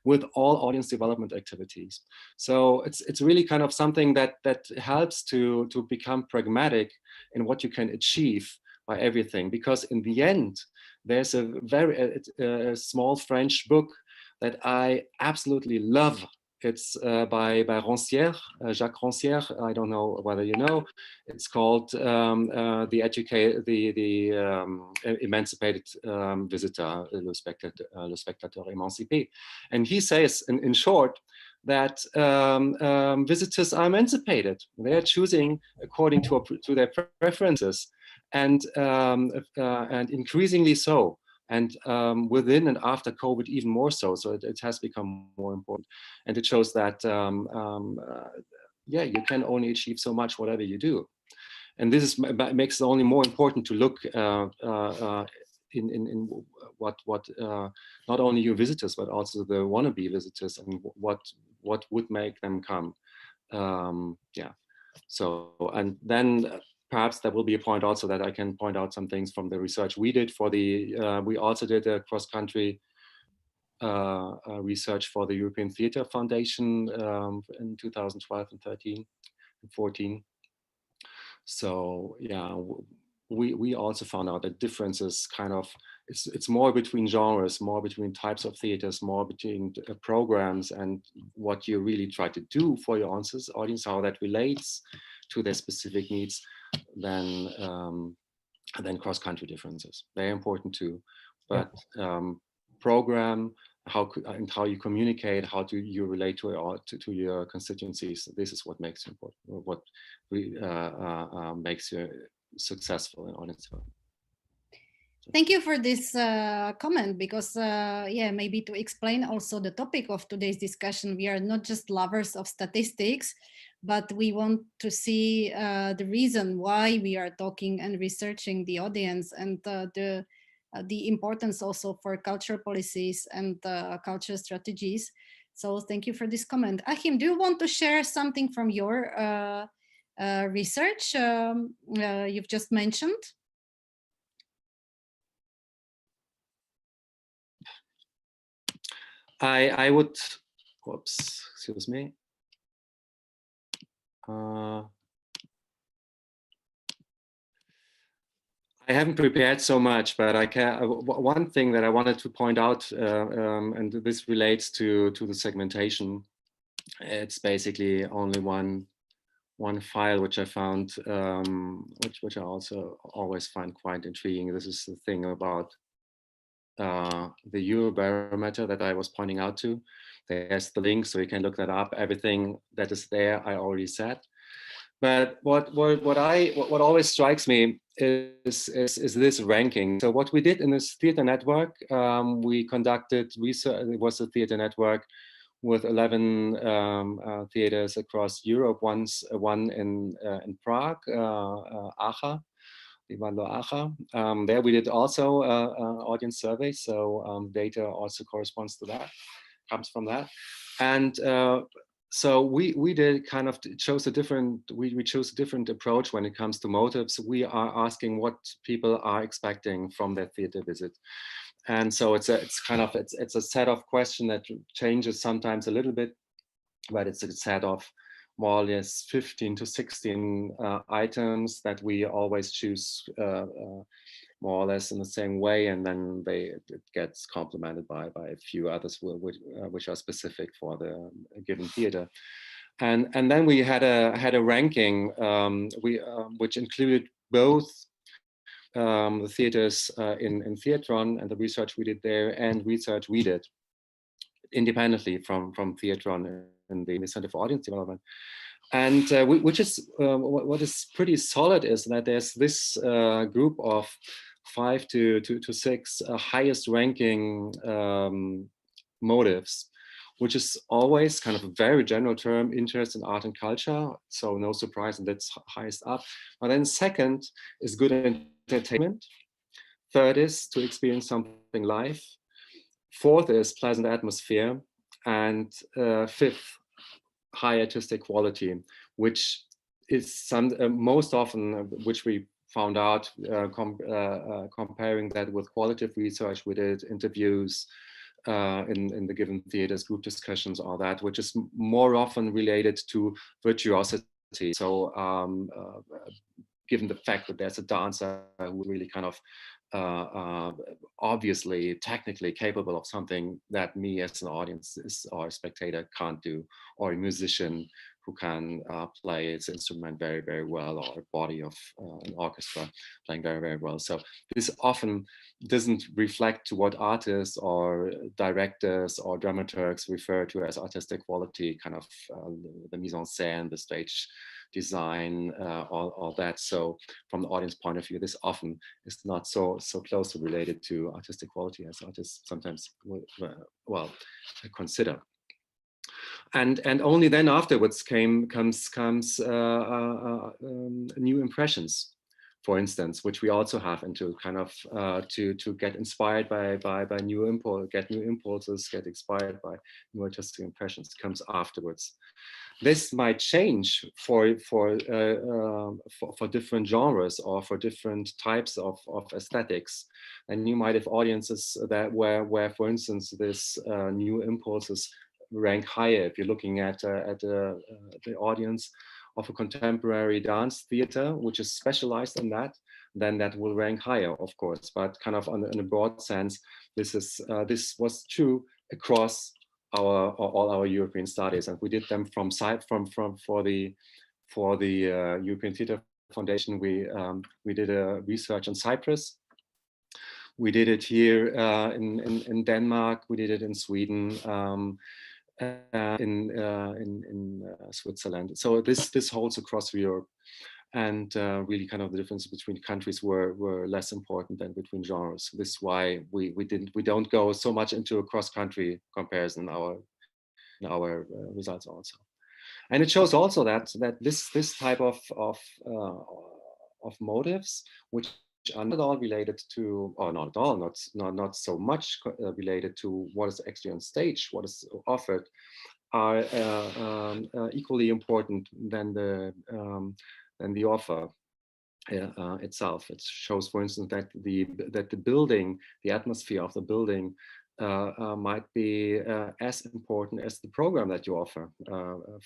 with all audience development activities. So it's really kind of something that helps to become pragmatic in what you can achieve by everything. Because in the end, there's a very small French book that I absolutely love. It's by Rancière, Jacques Rancière. I don't know whether you know. It's called the Emancipated Visitor, Le Spectateur Émancipé. And he says, in short, that visitors are emancipated. They are choosing according to their preferences, and increasingly so. And within and after COVID, even more so. So it has become more important. And it shows that, you can only achieve so much, whatever you do. And this makes it only more important to look in what not only your visitors, but also the wannabe visitors, and what would make them come. So, and then perhaps there will be a point also that I can point out some things from the research we did for we also did a cross-country research for the European Theatre Foundation in 2012 and 13 and 14. So yeah, we also found out that differences kind of, it's more between genres, more between types of theaters, more between programs, and what you really try to do for your audience, how that relates to their specific needs, than cross-country differences. Very important too, but program, how you communicate, how do you relate to your constituencies. This is what makes you important, what makes you successful in audience development. Thank you for this comment, because maybe to explain also the topic of today's discussion, we are not just lovers of statistics, but we want to see the reason why we are talking and researching the audience, and the importance also for cultural policies and cultural strategies. So thank you for this comment. Achim, do you want to share something from your research you've just mentioned? I would, whoops, excuse me. I haven't prepared so much, but I can. One thing that I wanted to point out, and this relates to the segmentation. It's basically only one file which I found, which I also always find quite intriguing. This is the thing about the Eurobarometer that I was pointing out to. There's the link, so you can look that up. Everything that is there, I already said. But what always strikes me is this ranking. So what we did in this theater network, we conducted research. It was a theater network with 11 theaters across Europe. One in Prague, ACHA, Divadlo ACHA. There we did also audience survey. So data also corresponds to that, comes from that, and. So we did kind of chose a different, we chose a different approach when it comes to motives. We are asking what people are expecting from their theater visit. And so it's a set of questions that changes sometimes a little bit, but it's a set of more or less 15 to 16 items that we always choose more or less in the same way, and then it gets complemented by a few others which are specific for the given theater. And then we had a ranking which included both the theaters in Theatron and the research we did there, and research we did independently from Theatron and the Center for Audience Development. And what is pretty solid is that there's this group of 5 to 6 highest ranking motives, which is always kind of a very general term, interest in art and culture. So no surprise, and that's highest up. But then second is good entertainment. Third is to experience something live. Fourth is pleasant atmosphere. And fifth, high artistic quality, which is most often, which we found out comparing that with qualitative research. We did interviews in the given theaters, group discussions, all that, which is more often related to virtuosity. So given the fact that there's a dancer who really kind of obviously technically capable of something that me as an audience or a spectator can't do, or a musician who can play its instrument very, very well, or a body of an orchestra playing very, very well. So this often doesn't reflect to what artists or directors or dramaturgs refer to as artistic quality, kind of the mise en scène, the stage design, all that. So from the audience point of view, this often is not so closely related to artistic quality as artists sometimes consider. And only then afterwards comes new impressions, for instance, which we also have into kind of to get inspired by new impulse, get new impulses, get inspired by new artistic impressions, comes afterwards. This might change for different genres or for different types of aesthetics, and you might have audiences that where for instance this new impulses rank higher. If you're looking at the audience of a contemporary dance theater, which is specialized in that, then that will rank higher, of course. But kind of in a broad sense, this was true across all our European studies, and we did them for the European Theatre Foundation. We did a research on Cyprus. We did it here in Denmark. We did it in Sweden. In Switzerland. So this holds across Europe, and really kind of the difference between countries were less important than between genres. This is why we don't go so much into a cross-country comparison in our results also. And it shows also that this type of motives, which are not at all related to, or not at all, not so much related to what is actually on stage, what is offered, are equally important than the offer itself. It shows, for instance, that the building, the atmosphere of the building, might be as important as the program that you offer.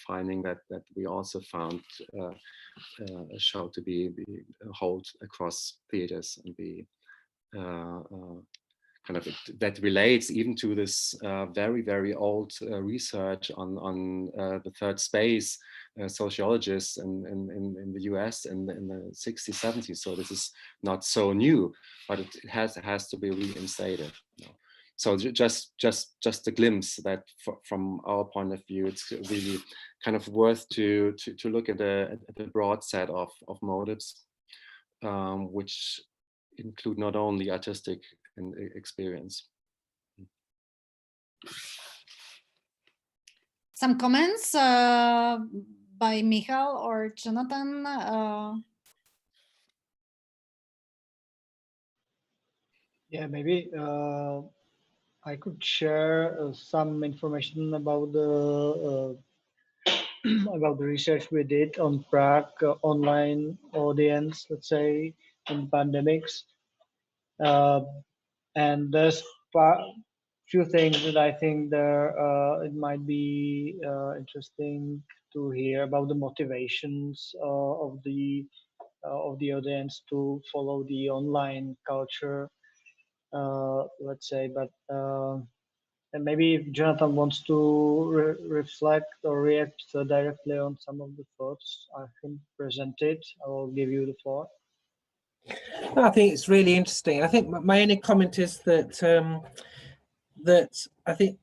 Finding that we also found a show to be hold across theaters and be kind of that relates even to this very old research on the third space, sociologists in the US in the 60s, 70s. So this is not so new, but it has to be reinstated. You know? So just a glimpse that from our point of view, it's really kind of worth to look at the broad set of motives, which include not only artistic experience. Some comments by Michal or Jonathan? Yeah, maybe I could share some information about the about the research we did on Prague online audience, let's say, in pandemics. And there's few things that I think there it might be interesting to hear about the motivations of the audience to follow the online culture, let's say. But and maybe if Jonathan wants to reflect or react directly on some of the thoughts I can present it, I will give you the floor. I think it's really interesting. I think my only comment is that that I think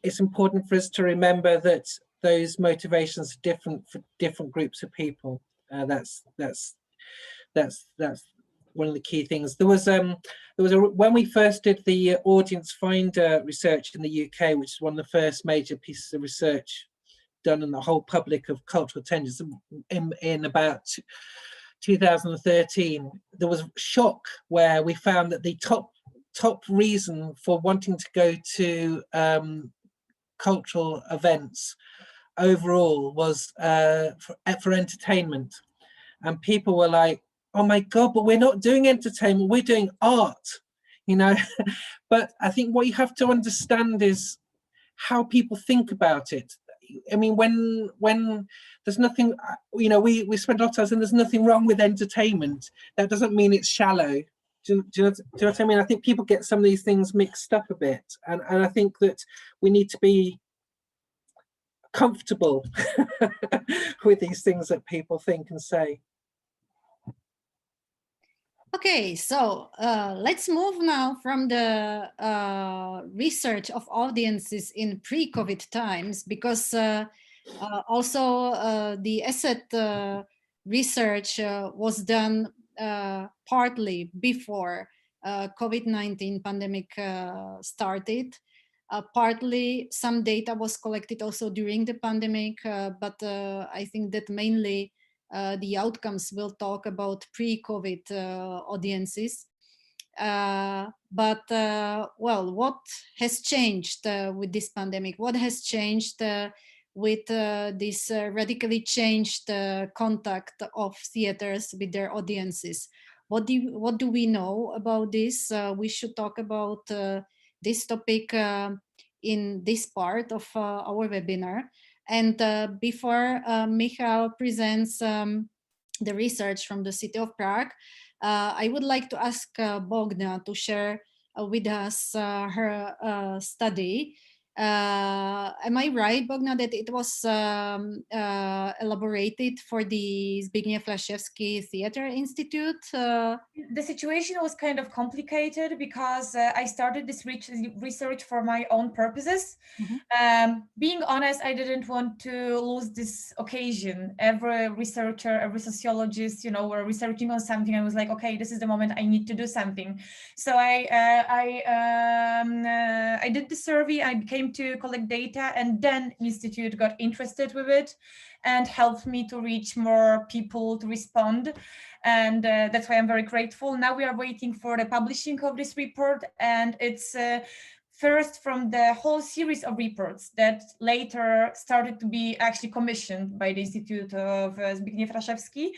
it's important for us to remember that those motivations are different for different groups of people. That's one of the key things. There was when we first did the audience finder research in the UK, which is one of the first major pieces of research done in the whole public of cultural attendance in about 2013, there was shock where we found that the top reason for wanting to go to cultural events overall was for entertainment. And people were like, oh my God, but we're not doing entertainment, we're doing art, you know. But I think what you have to understand is how people think about it. I mean, when there's nothing, you know, we spend a lot of time saying there's nothing wrong with entertainment. That doesn't mean it's shallow. Do you know what I mean? I think people get some of these things mixed up a bit. And I think that we need to be comfortable with these things that people think and say. Okay, so let's move now from the research of audiences in pre-COVID times, because also the ESSET research was done partly before COVID-19 pandemic started. Partly some data was collected also during the pandemic, but I think that mainly the outcomes will talk about pre-COVID audiences. But well, what has changed with this pandemic? What has changed with this radically changed contact of theaters with their audiences? What do we know about this? We should talk about this topic in this part of our webinar. And before Michal presents the research from the city of Prague, I would like to ask Bogna to share with us her study. Am I right, Bogna, that it was elaborated for the Zbigniew Leszewski Theatre Institute? The situation was kind of complicated because I started this research for my own purposes. Mm-hmm. Being honest, I didn't want to lose this occasion. Every researcher, every sociologist, you know, were researching on something. I was like, okay, this is the moment I need to do something. So I did the survey. I came to collect data, and then Institute got interested with it. and helped me to reach more people to respond. And that's why I'm very grateful. Now we are waiting for the publishing of this report, and it's first from the whole series of reports that later started to be actually commissioned by the Institute of Zbigniew Raszewski.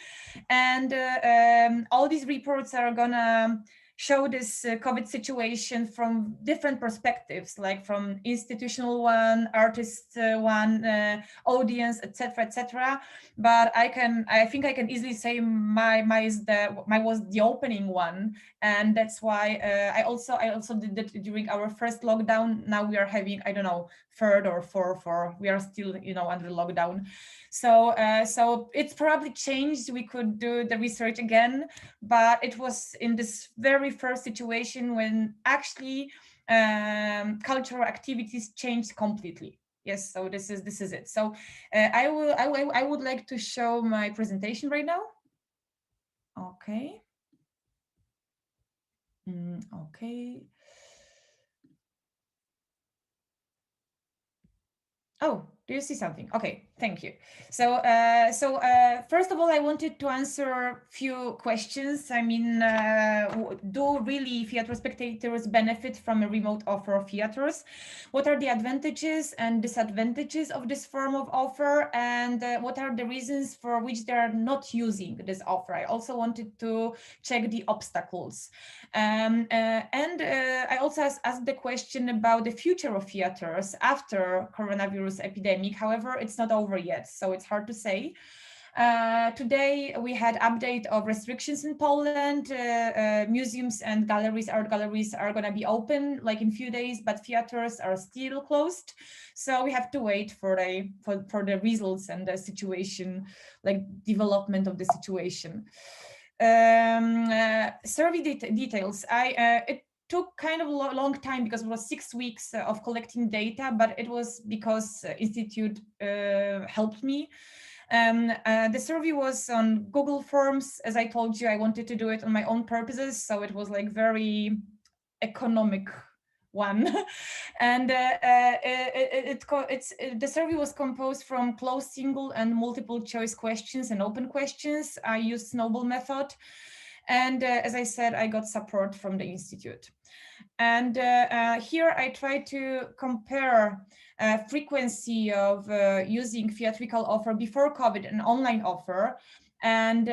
And all these reports are gonna show this COVID situation from different perspectives, like from institutional one, artist one, audience, etc., etc. But I think I can easily say my was the opening one, and that's why I also did that during our first lockdown. Now we are having, I don't know, third or fourth, or we are still, you know, under lockdown. So so it's probably changed. We could do the research again, but it was in this very first situation when actually cultural activities changed completely. Yes, so this is it. So I would like to show my presentation right now. Okay. Okay. Oh, do you see something? Okay, thank you. So, first of all, I wanted to answer a few questions. I mean, do really theater spectators benefit from a remote offer of theaters? What are the advantages and disadvantages of this form of offer? And what are the reasons for which they are not using this offer? I also wanted to check the obstacles. And I also asked the question about the future of theaters after coronavirus epidemic. However, it's not over yet, so it's hard to say. Today we had update of restrictions in Poland. Museums and galleries, art galleries are going to be open like in few days, but theaters are still closed. So we have to wait for the results and the situation, like development of the situation. Survey details. It took kind of a long time because it was 6 weeks of collecting data, but it was because Institute helped me. The survey was on Google Forms. As I told you, I wanted to do it on my own purposes, so it was like very economic one. And the survey was composed from closed, single, and multiple choice questions and open questions. I used Snowball method. And as I said, I got support from the Institute. And here I try to compare frequency of using theatrical offer before COVID and online offer. And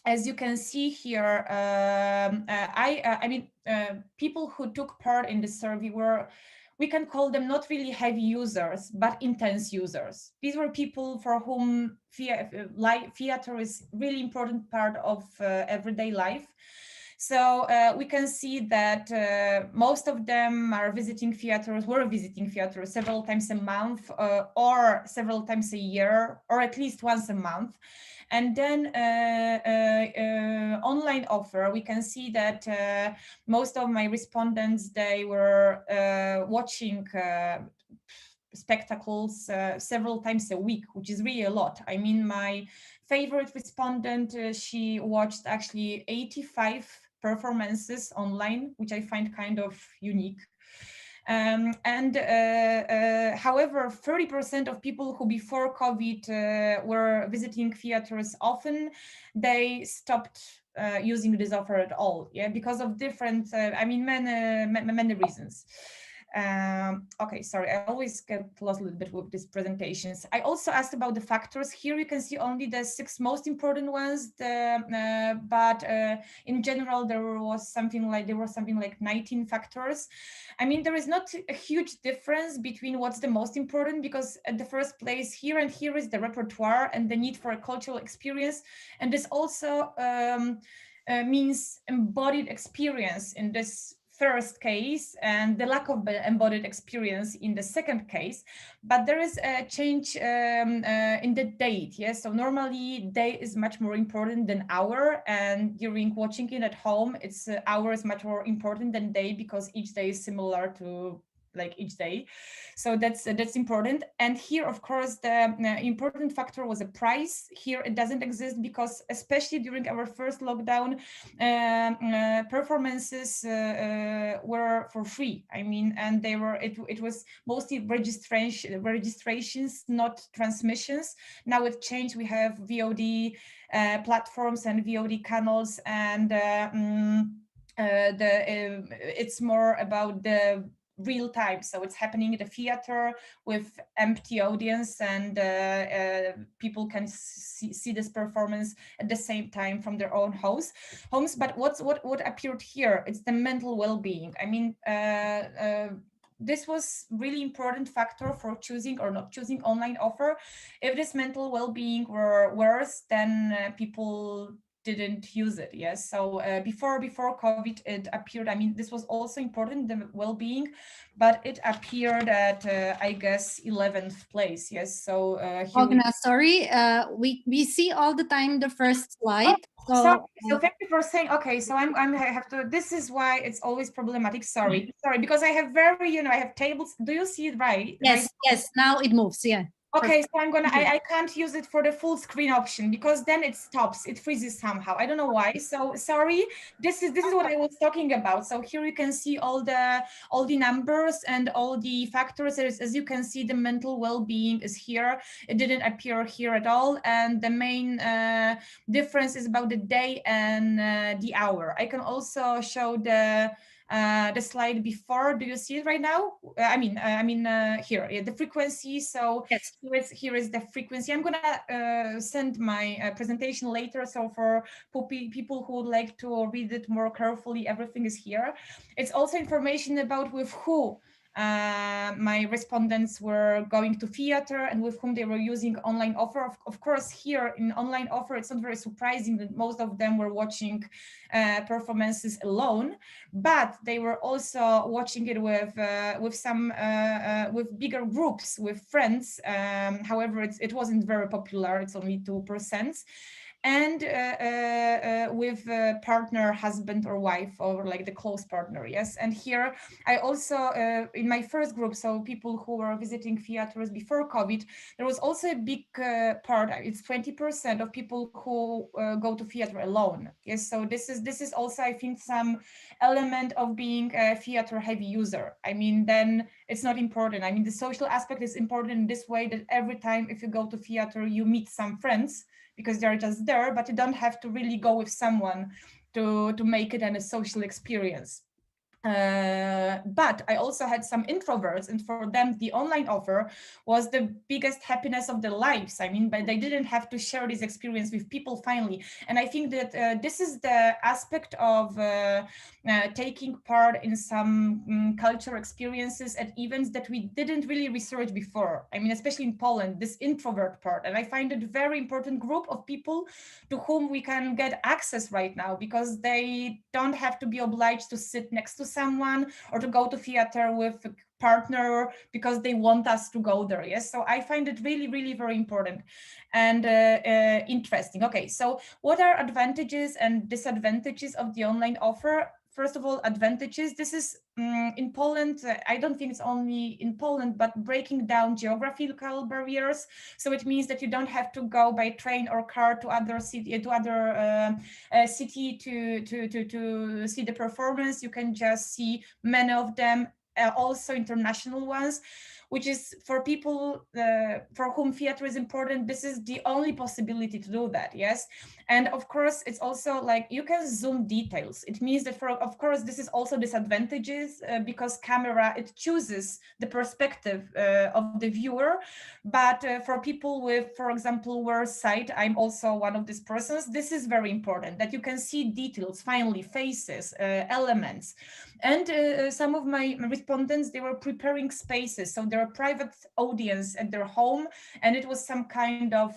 as you can see here, people who took part in the survey were, we can call them not really heavy users, but intense users. These were people for whom theater is really important part of everyday life. So we can see that most of them were visiting theaters several times a month or several times a year, or at least once a month. And then online offer, we can see that most of my respondents, they were watching spectacles several times a week, which is really a lot. I mean, my favorite respondent, she watched actually 85 performances online, which I find kind of unique. However, 30% of people who before COVID were visiting theaters often, they stopped using this offer at all, yeah, because of different, many reasons. Okay, sorry, I always get lost a little bit with these presentations. I also asked about the factors. Here you can see only the 6 most important ones, but in general there was something like 19 factors. I mean, there is not a huge difference between what's the most important, because at the first place here and here is the repertoire and the need for a cultural experience, and this also means embodied experience in this first case and the lack of embodied experience in the second case. But there is a change in the date. Yes, so normally day is much more important than hour, and during watching it at home, it's hour is much more important than day, because each day is similar to like each day. So that's important. And here, of course, the important factor was a price. Here it doesn't exist because especially during our first lockdown, performances were for free. I mean, and they were, it was mostly registrations, not transmissions. Now it changed. We have VOD platforms and VOD channels, and it's more about the real time. So it's happening at the theater with empty audience, and people can see this performance at the same time from their own homes. But what appeared here? It's the mental well-being. I mean, this was really important factor for choosing or not choosing online offer. If this mental well-being were worse, then people didn't use it. Yes, so before COVID it appeared, I mean, this was also important, the well-being, but it appeared at I guess 11th place. Yes, so Ogna, sorry, we see all the time the first slide. So thank you for saying. Okay, so I have to. This is why it's always problematic. Sorry, because I have very, I have tables. Do you see it right? Yes, right? yes. Now it moves. Yeah. Okay, so I'm gonna. I can't use it for the full screen option because then it stops. It freezes somehow. I don't know why. So sorry. This is what I was talking about. So here you can see all the numbers and all the factors. As you can see, the mental well-being is here. It didn't appear here at all. And the main difference is about the day and the hour. I can also show the slide before. Do you see it right now? Here, the frequency. So yes. Here is the frequency. I'm gonna send my presentation later. So for people who would like to read it more carefully, everything is here. It's also information about with who my respondents were going to theater and with whom they were using online offer. Of course, here in online offer, it's not very surprising that most of them were watching performances alone, but they were also watching it with some with bigger groups, with friends. However, it wasn't very popular. It's only 2%. And with a partner, husband or wife, or like the close partner. Yes. And here I also in my first group, so people who were visiting theaters before COVID, there was also a big part. It's 20% of people who go to theater alone. Yes. So this is also, I think, some element of being a theater heavy user. I mean, then it's not important. I mean, the social aspect is important in this way that every time if you go to theater, you meet some friends, because they're just there, but you don't have to really go with someone to make it a social experience. But I also had some introverts, and for them the online offer was the biggest happiness of their lives. I mean, but they didn't have to share this experience with people finally. And I think that this is the aspect of taking part in some cultural experiences at events that we didn't really research before. I mean, especially in Poland, this introvert part. And I find it a very important group of people to whom we can get access right now, because they don't have to be obliged to sit next to someone or to go to theater with a partner because they want us to go there. Yes, so I find it really, really very important and interesting. Okay, so what are advantages and disadvantages of the online offer? First of all, advantages. This is in Poland. I don't think it's only in Poland, but breaking down geographical barriers. So it means that you don't have to go by train or car to other city to see the performance. You can just see many of them, also international ones, which is for people for whom theater is important. This is the only possibility to do that. Yes. And of course, it's also like you can zoom details. It means that of course, this is also disadvantages because camera, it chooses the perspective of the viewer. But for people with, for example, worse sight, I'm also one of these persons. This is very important that you can see details, finally, faces, elements. And some of my respondents, they were preparing spaces. So they're a private audience at their home, and it was some kind of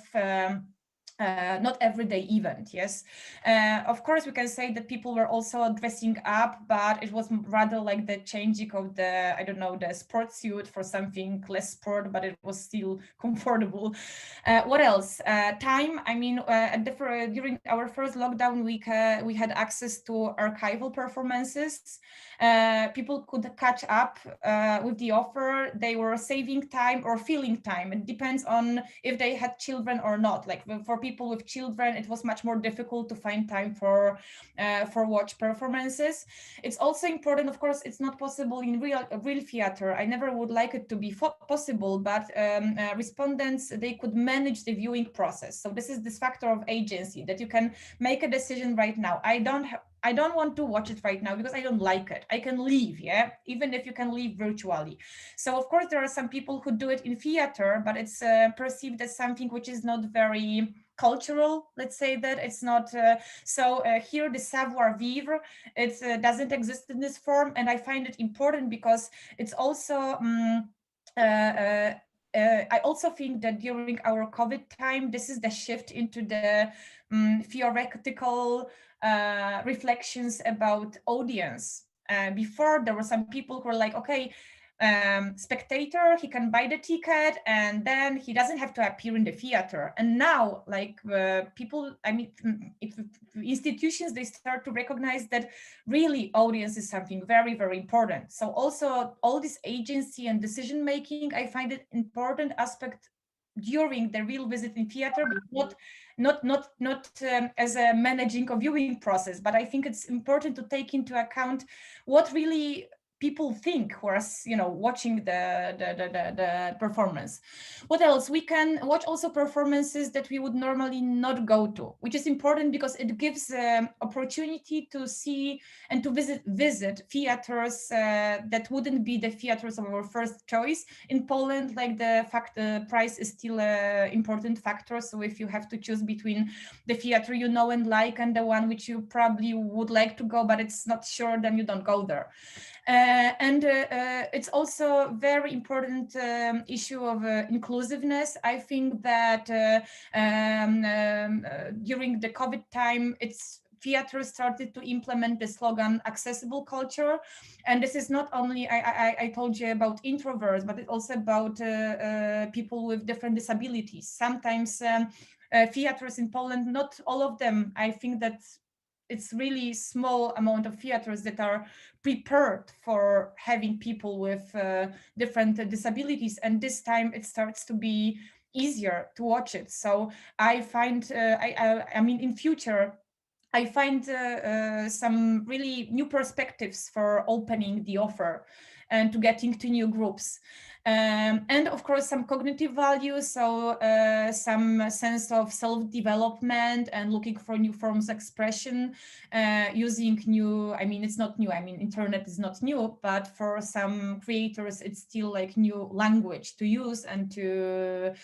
not everyday event. Yes, of course we can say that people were also dressing up, but it was rather like the changing of the, I don't know, the sports suit for something less sport, but it was still comfortable. What else? Time. I mean, during our first lockdown week, we had access to archival performances. People could catch up with the offer. They were saving time or filling time. It depends on if they had children or not. Like for people with children, it was much more difficult to find time for watch performances. It's also important, of course, it's not possible in real theater. I never would like it to be possible, but respondents, they could manage the viewing process. So this is this factor of agency, that you can make a decision right now. I don't want to watch it right now because I don't like it. I can leave, yeah, even if you can leave virtually. So of course there are some people who do it in theater, but it's perceived as something which is not very cultural, let's say that. It's not here the savoir vivre, it doesn't exist in this form, and I find it important because it's also I also think that during our COVID time, this is the shift into the theoretical reflections about audience. Before, there were some people who were like, okay, spectator, he can buy the ticket and then he doesn't have to appear in the theater. And now, like people, I mean, if institutions, they start to recognize that really audience is something very, very important. So also all this agency and decision making, I find it important aspect during the real visit in theater, but not as a managing a viewing process. But I think it's important to take into account what really people think who are, you know, watching the performance. What else? We can watch also performances that we would normally not go to, which is important because it gives opportunity to see and to visit theaters that wouldn't be the theaters of our first choice. In Poland, like the price is still an important factor. So if you have to choose between the theater you know and like and the one which you probably would like to go, but it's not sure, then you don't go there. It's also very important issue of inclusiveness. I think that during the COVID time, theater started to implement the slogan accessible culture. And this is not only, I told you about introverts, but it's also about people with different disabilities. Sometimes theaters in Poland, not all of them, I think that it's really small amount of theaters that are prepared for having people with different disabilities. And this time it starts to be easier to watch it. So I find, I mean, in future, I find some really new perspectives for opening the offer and to getting to new groups. And of course, some cognitive values, so some sense of self-development and looking for new forms of expression, using new, I mean, it's not new, I mean, internet is not new, but for some creators, it's still like new language to use and to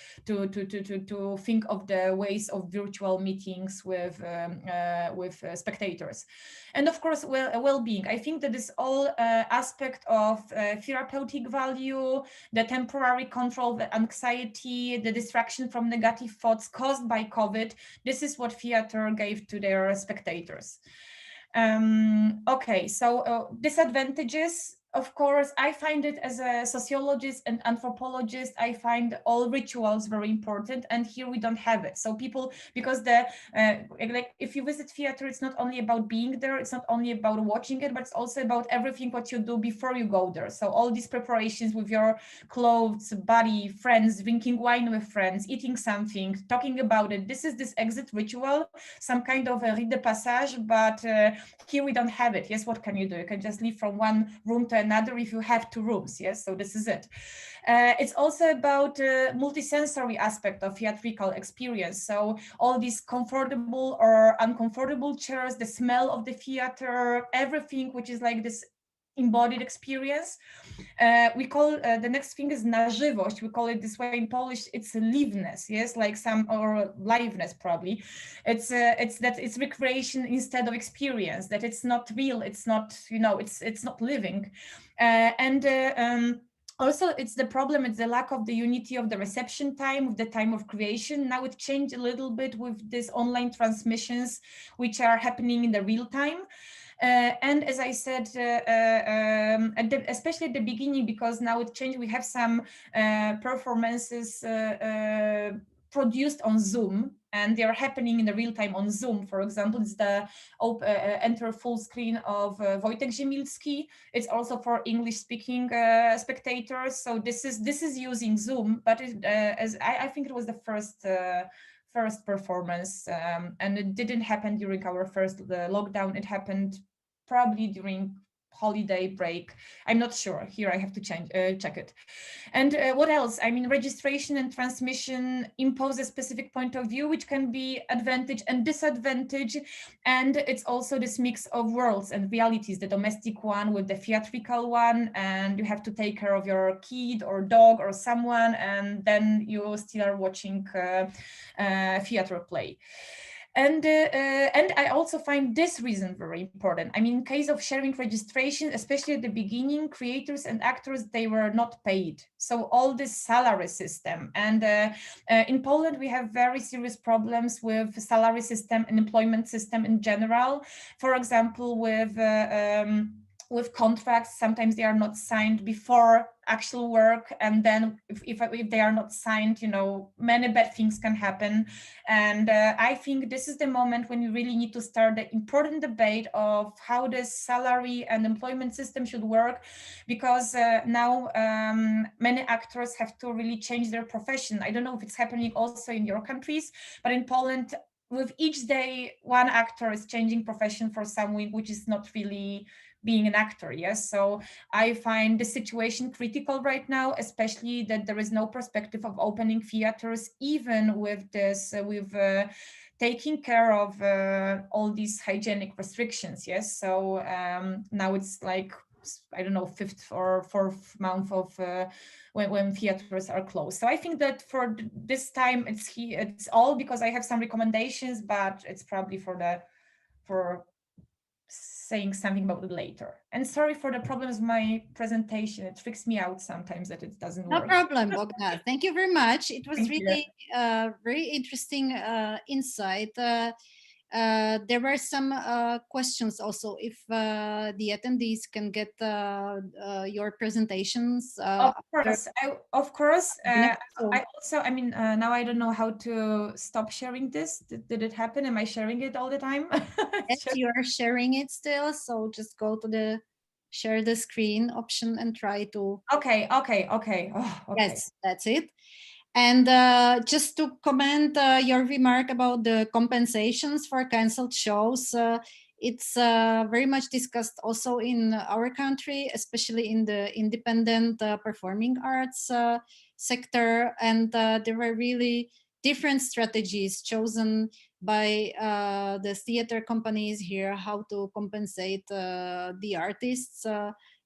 think of the ways of virtual meetings with spectators. And of course, well-being. I think that this all aspect of therapeutic value, the temporary control of anxiety, the distraction from negative thoughts caused by COVID, this is what theater gave to their spectators. Okay, so disadvantages. Of course, I find it as a sociologist and anthropologist, I find all rituals very important, and here we don't have it. So people, because like if you visit theater, it's not only about being there, it's not only about watching it, but it's also about everything what you do before you go there. So all these preparations with your clothes, body, friends, drinking wine with friends, eating something, talking about it. This is this exit ritual, some kind of a rite de passage, but here we don't have it. Yes, what can you do? You can just leave from one room to another if you have 2 rooms. Yes, so this is it. It's also about multisensory aspect of theatrical experience. So all these comfortable or uncomfortable chairs, the smell of the theater, everything which is like this embodied experience. We call the next thing is na żywość. We call it this way in Polish. It's liveness, yes, like some, or liveness probably. It's that it's recreation instead of experience. That it's not real. It's not, you know, it's not living. Also, it's the problem, it's the lack of the unity of the reception time, of the time of creation. Now it changed a little bit with these online transmissions, which are happening in the real time. And as I said, especially at the beginning, because now it changed, we have some performances produced on Zoom, and they are happening in the real time on Zoom. For example, it's the enter full screen of Wojtek Ziemilski. It's also for English-speaking spectators. So this is using Zoom, but as I think it was the first performance, and it didn't happen during our first lockdown. It happened probably during holiday break. I'm not sure. Here I have to check it. And what else? I mean, registration and transmission impose a specific point of view, which can be advantage and disadvantage. And it's also this mix of worlds and realities, the domestic one with the theatrical one, and you have to take care of your kid or dog or someone, and then you still are watching theater play. And I also find this reason very important. I mean, in case of sharing registration, especially at the beginning, creators and actors, they were not paid. So all this salary system, and in Poland, we have very serious problems with salary system and employment system in general. For example, with contracts, sometimes they are not signed before actual work, and then if they are not signed, you know, many bad things can happen. And I think this is the moment when you really need to start the important debate of how the salary and employment system should work, because now many actors have to really change their profession. I don't know if it's happening also in your countries, but in Poland, with each day, one actor is changing profession for something which is not really being an actor. Yes, so I find the situation critical right now, especially that there is no perspective of opening theaters, even with this, taking care of all these hygienic restrictions. Yes, so now it's like, I don't know, 5th or 4th month of when theaters are closed. So I think that for this time, it's all because I have some recommendations, but it's probably for saying something about it later. And sorry for the problems with my presentation. It freaks me out sometimes that it doesn't No work. problem, Bogna. Thank you very much. It was Thank really very interesting insight. There were some questions also, if the attendees can get your presentations. Of course. So- I also, I mean, now I don't know how to stop sharing this. Did it happen? Am I sharing it all the time? Yes, you are sharing it still. So just go to the share the screen option and try to. Okay. Oh, okay. Yes, that's it. And just to comment your remark about the compensations for canceled shows, it's very much discussed also in our country, especially in the independent performing arts sector. And there were really different strategies chosen by the theater companies here, how to compensate the artists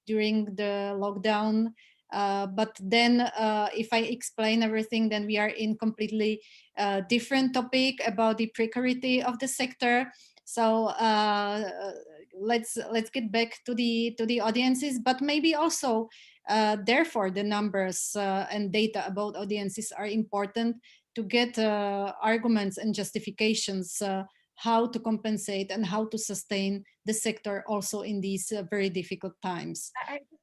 during the lockdown. But then if I explain everything, then we are in completely different topic about the precarity of the sector. So let's get back to the audiences, but maybe also therefore the numbers and data about audiences are important to get arguments and justifications how to compensate and how to sustain the sector also in these very difficult times.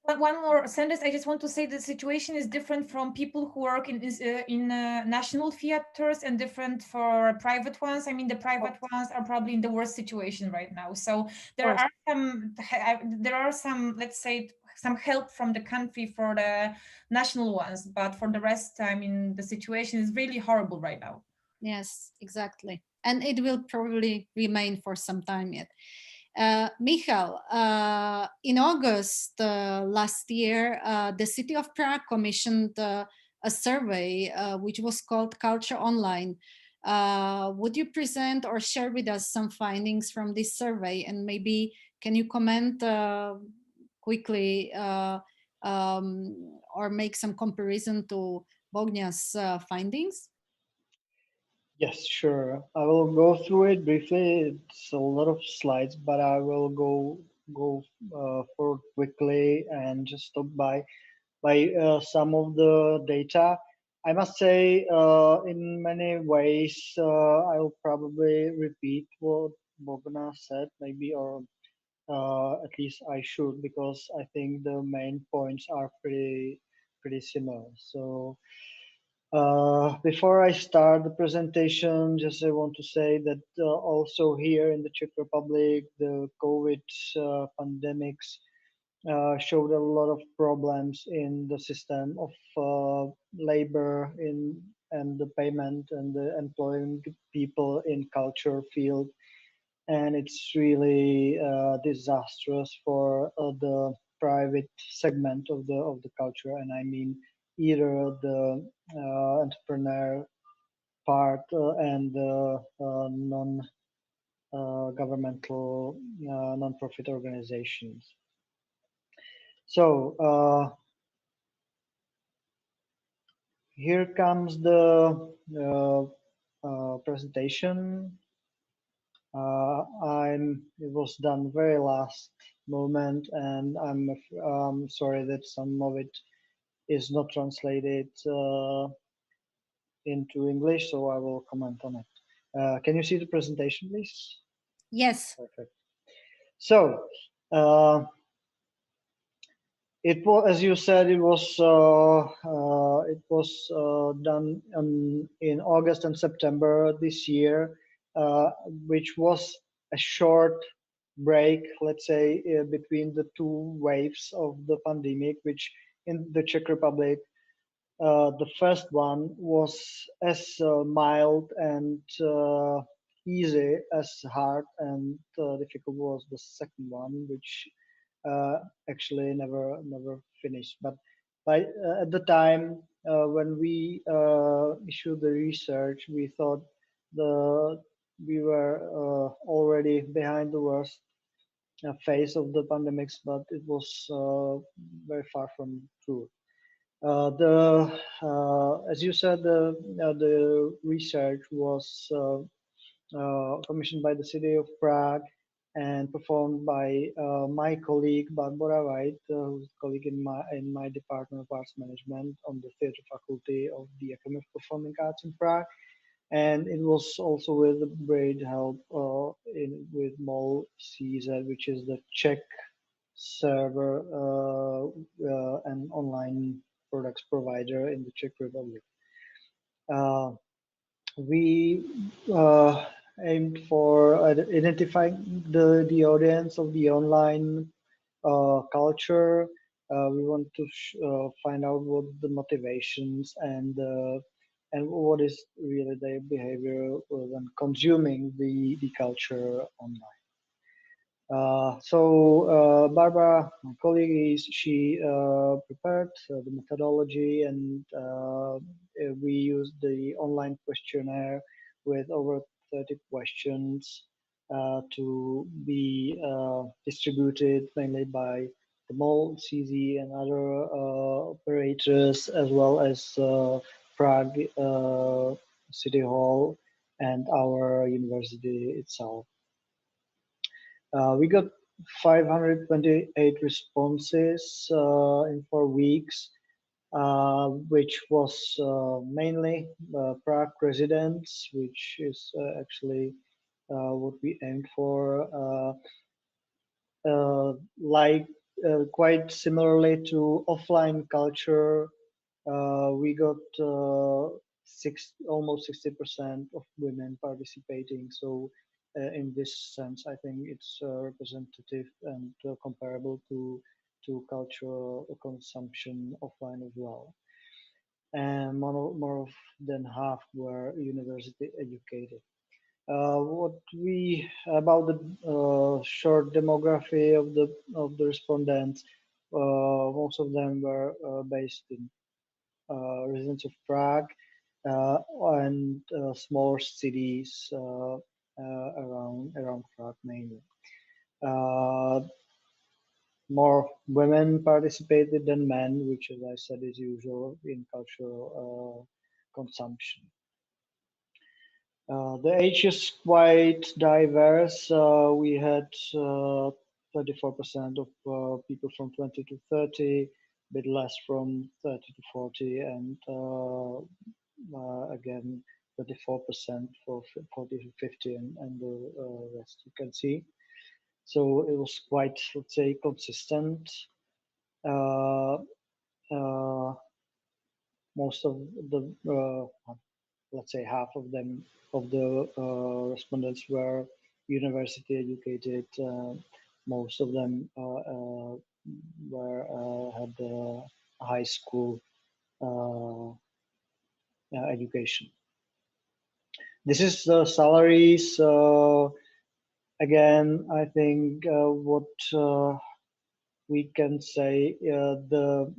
One more sentence. I just want to say the situation is different from people who work in national theaters and different for private ones. I mean, the private ones are probably in the worst situation right now. So there are some, let's say, some help from the country for the national ones, but for the rest, I mean, the situation is really horrible right now. Yes, exactly. And it will probably remain for some time yet. Michal, in August last year, the city of Prague commissioned a survey which was called Culture Online. Would you present or share with us some findings from this survey? And maybe can you comment quickly or make some comparison to Bogna's findings? Yes, sure. I will go through it briefly. It's a lot of slides, but I will go for quickly and just stop by by some of the data. I must say, in many ways, I'll probably repeat what Bogna said, maybe, or at least I should, because I think the main points are pretty similar. So before I start the presentation, just I want to say that also here in the Czech Republic, the COVID pandemics showed a lot of problems in the system of labor and the payment and the employing people in culture field, and it's really disastrous for the private segment of the culture, and I mean either the entrepreneur part and the non governmental non-profit organizations. So here comes the presentation. It was done very last moment, and I'm sorry that some of it is not translated into English, so I will comment on it. Can you see the presentation, please? Yes. Perfect. So it was, as you said, it was done in August and September this year, which was a short break, let's say, between the two waves of the pandemic, which in the Czech Republic, the first one was as mild and easy as hard and difficult was the second one, which actually never finished. But by at the time when we issued the research, we thought we were already behind the worst phase of the pandemics, but it was very far from true. As you said, the research was commissioned by the city of Prague and performed by my colleague Barbara White, who's a colleague in my department of arts management on the theatre faculty of the Academy of Performing Arts in Prague, and it was also with great help with MOL CZ, which is the Czech server and online products provider in the Czech Republic. We aimed for identifying the audience of the online culture. We want to find out what the motivations and what is really their behavior when consuming the culture online. Barbara, my colleague, she prepared the methodology, and we used the online questionnaire with over 30 questions to be distributed mainly by the MOL, CZ, and other operators, as well as Prague City Hall and our university itself. We got 528 responses in 4 weeks, which was mainly Prague residents, which is actually what we aimed for. Quite similarly to offline culture, we got almost 60% of women participating. So in this sense, I think it's representative and comparable to cultural consumption offline as well. And more than half were university educated. About the short demography of the respondents, most of them were based in residents of Prague and smaller cities around Prague mainly. More women participated than men, which, as I said, is usual in cultural consumption. The age is quite diverse. We had 34% of people from 20 to 30, bit less from 30 to 40, and again 34% for 40 to 50, and the rest you can see. So it was quite, let's say, consistent. Most of the, let's say, half of them, of the respondents were university educated. Most of them were had high school education. This is the salaries. Again, I think what we can say, the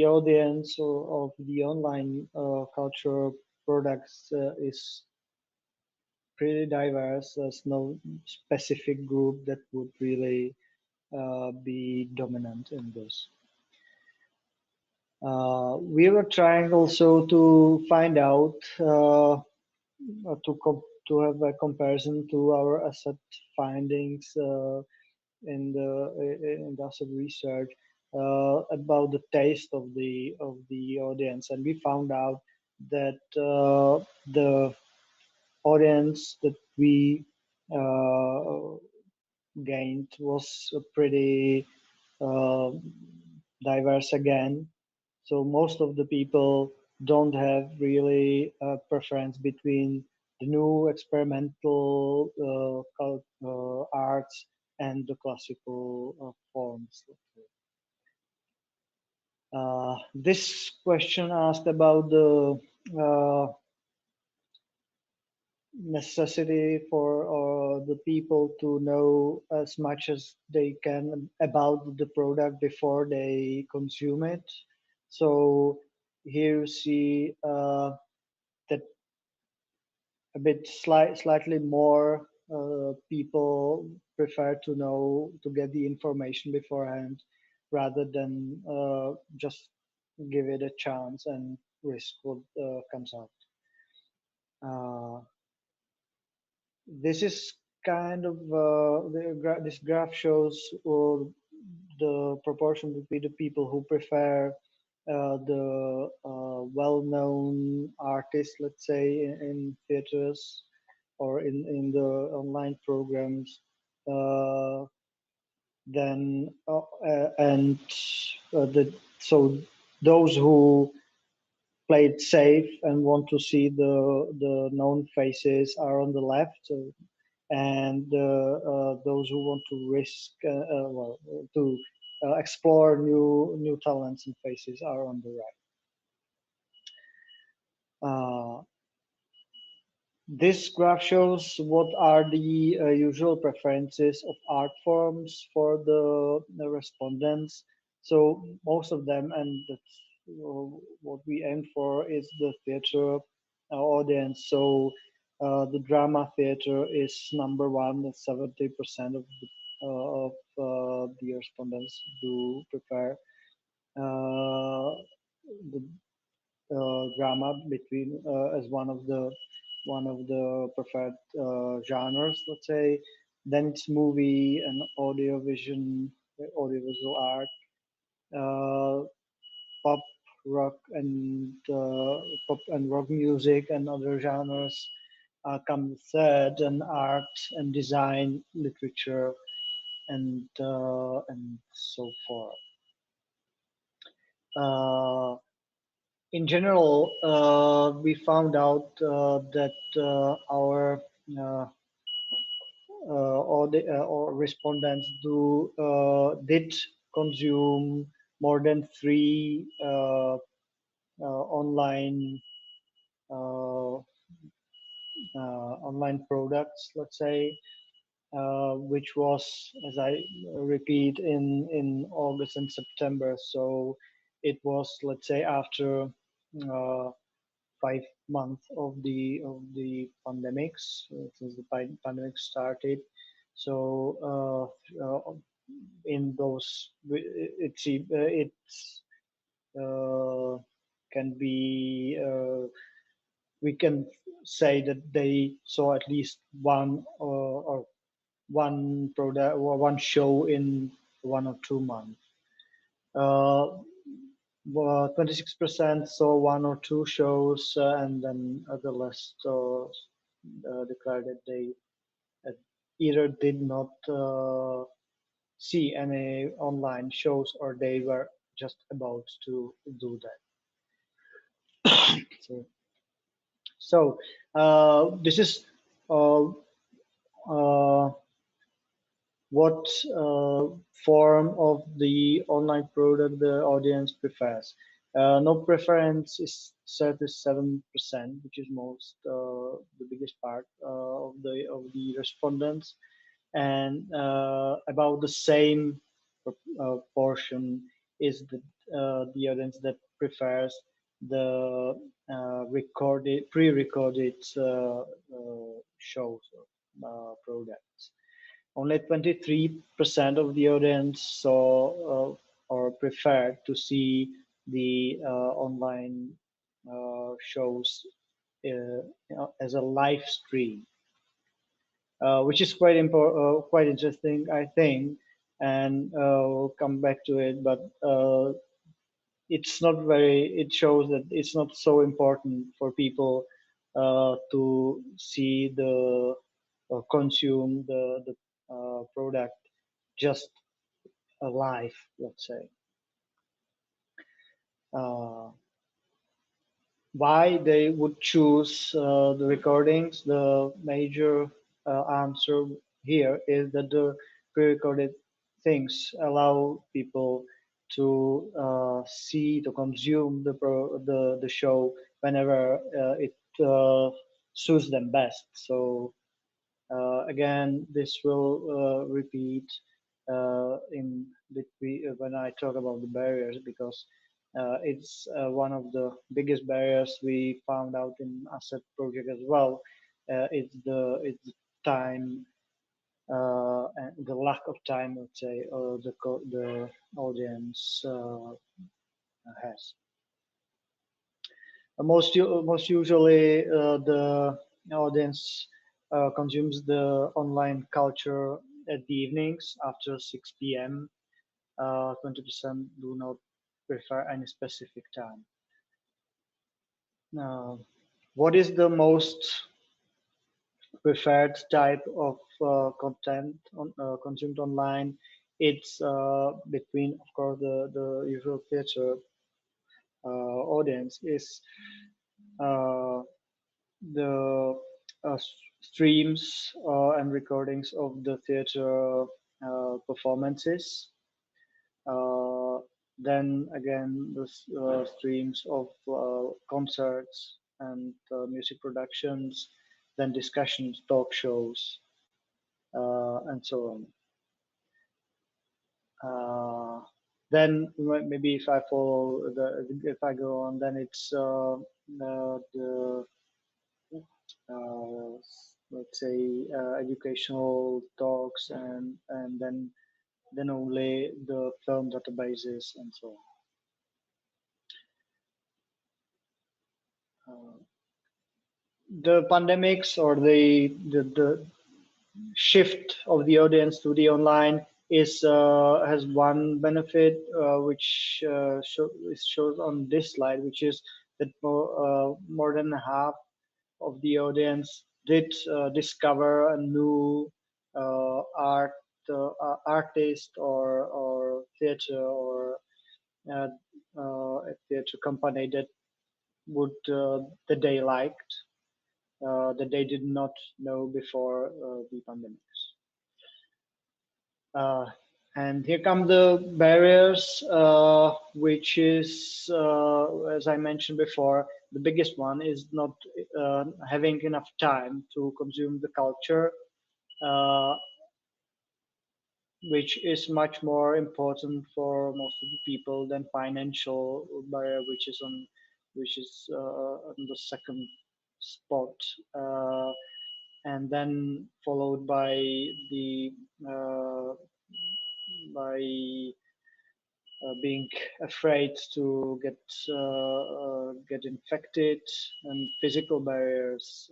audience of the online cultural products is pretty diverse. There's no specific group that would really be dominant in this. We were trying also to find out to have a comparison to our asset findings in the asset research about the taste of the audience, and we found out that the audience that we gained was pretty diverse again. So most of the people don't have really a preference between the new experimental arts and the classical forms. This question asked about the necessity for the people to know as much as they can about the product before they consume it. So here you see that a bit slightly more people prefer to know, to get the information beforehand rather than just give it a chance and risk what comes out. This is kind of this graph shows the proportion between the people who prefer the well-known artists, let's say, in theaters or in the online programs. So those who play it safe and want to see the known faces are on the left, and those who want to risk to explore new talents and faces are on the right. This graph shows what are the usual preferences of art forms for the respondents. So most of them, and that's what we aim for, is the theater audience. So the drama theater is number one. 70% of the respondents do prefer the drama between as one of the preferred genres, let's say. Then it's movie and audiovisual art, pop rock and rock music and other genres come third, and art and design, literature, and so forth. In general, we found out that our or respondents did consume more than 3 online products, let's say, which was, as I repeat, in August and September. So it was, let's say, after 5 months of the pandemics, since the pandemic started. So in those, it's can be we can say that they saw at least one or one product or one show in 1 or 2 months. 26% saw 1 or 2 shows, and then the rest declared that they either did not see any online shows or they were just about to do that. So this is what form of the online product the audience prefers. No preference is 37%, which is most the biggest part of the respondents, and about the same portion is the audience that prefers the pre-recorded shows or products. Only 23% of the audience saw or preferred to see the online shows as a live stream, which is quite important, quite interesting, I think, and we'll come back to it. But it's not very. It shows that it's not so important for people to see the or consume the product just live, let's say. Why they would choose the recordings? The major answer here is that the pre-recorded things allow people to see, to consume the show whenever it suits them best. So again, this will repeat in between when I talk about the barriers, because it's one of the biggest barriers we found out in asset project as well. It's the time and the lack of time, let's say, the audience has. Most usually, the audience consumes the online culture at the evenings after 6 p.m. 20% do not prefer any specific time. What is the most preferred type of content consumed online? It's between, of course, the usual theater audience is the streams and recordings of the theater performances. Then again, the streams of concerts and music productions, then discussions, talk shows, and so on. Then maybe if I follow if I go on, then it's the let's say educational talks, and then only the film databases and so on. The pandemics or the shift of the audience to the online is has one benefit which shows on this slide, which is that more than half of the audience did discover a new artist or theater or a theater company that would that they liked, that they did not know before the pandemics. And here come the barriers, which is, as I mentioned before, the biggest one is not having enough time to consume the culture, which is much more important for most of the people than financial barrier, which is on the second spot, and then followed by the being afraid to get infected, and physical barriers.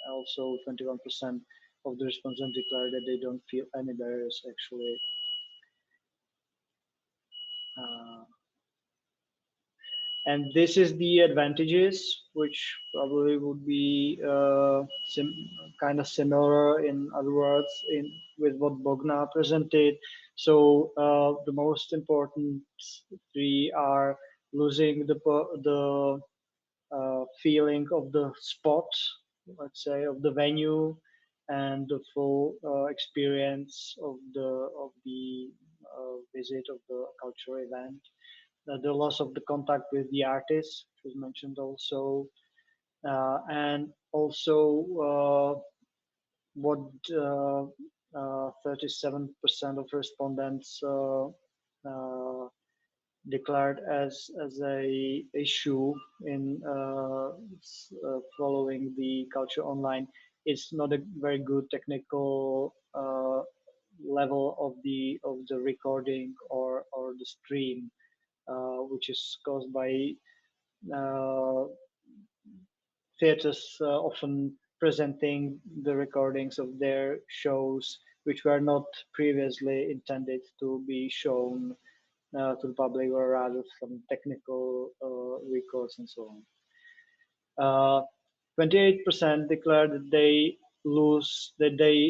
Also, 21% of the respondents declare that they don't feel any barriers actually. And this is the advantages, which probably would be kind of similar, in other words, with what Bogna presented. So the most important three are losing the feeling of the spot, let's say, of the venue, and the full experience of the visit of the cultural event. The loss of the contact with the artist, which was mentioned also, and also what 37% of respondents declared as a issue in following the culture online. It's not a very good technical level of the recording or the stream, which is caused by theaters often presenting the recordings of their shows, which were not previously intended to be shown to the public, or rather some technical records and so on. 28% declared that they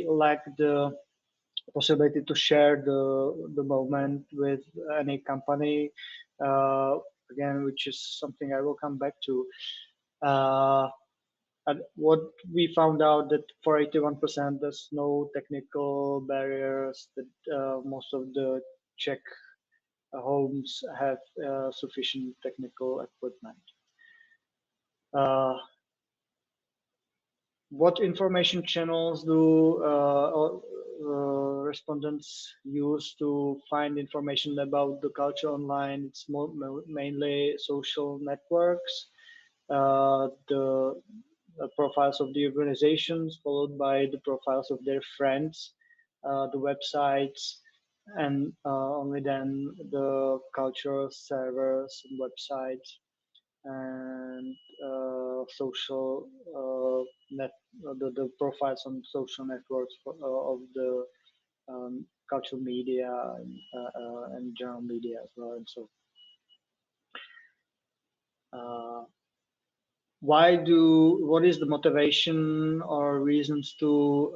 lack the possibility to share the moment with any company, again, which is something I will come back to. And what we found out that for 81%, there's no technical barriers, that most of the Czech homes have sufficient technical equipment. What information channels do respondents use to find information about the culture online? It's mainly social networks, the profiles of the organizations, followed by the profiles of their friends, the websites, and only then the cultural servers and websites, and social the profiles on social networks of the cultural media and general media as well. And so what is the motivation or reasons to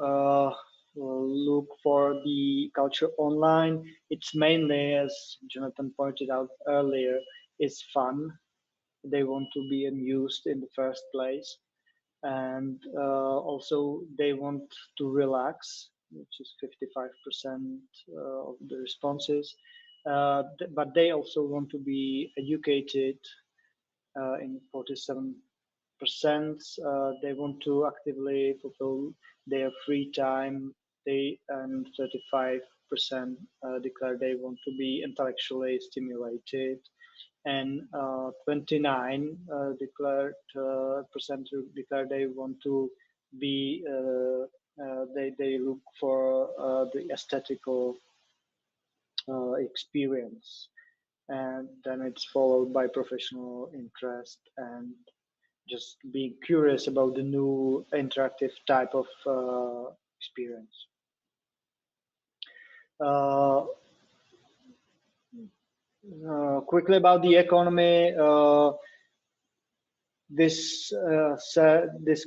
look for the culture online? It's mainly, as Jonathan pointed out earlier, it's fun. They want to be amused in the first place, and also they want to relax, which is 55% of the responses, but they also want to be educated in 47%. They want to actively fulfill their free time, and 35% declare they want to be intellectually stimulated, and 29% declared they want to be they look for the aesthetical experience, and then it's followed by professional interest and just being curious about the new interactive type of experience. Quickly about the economy, this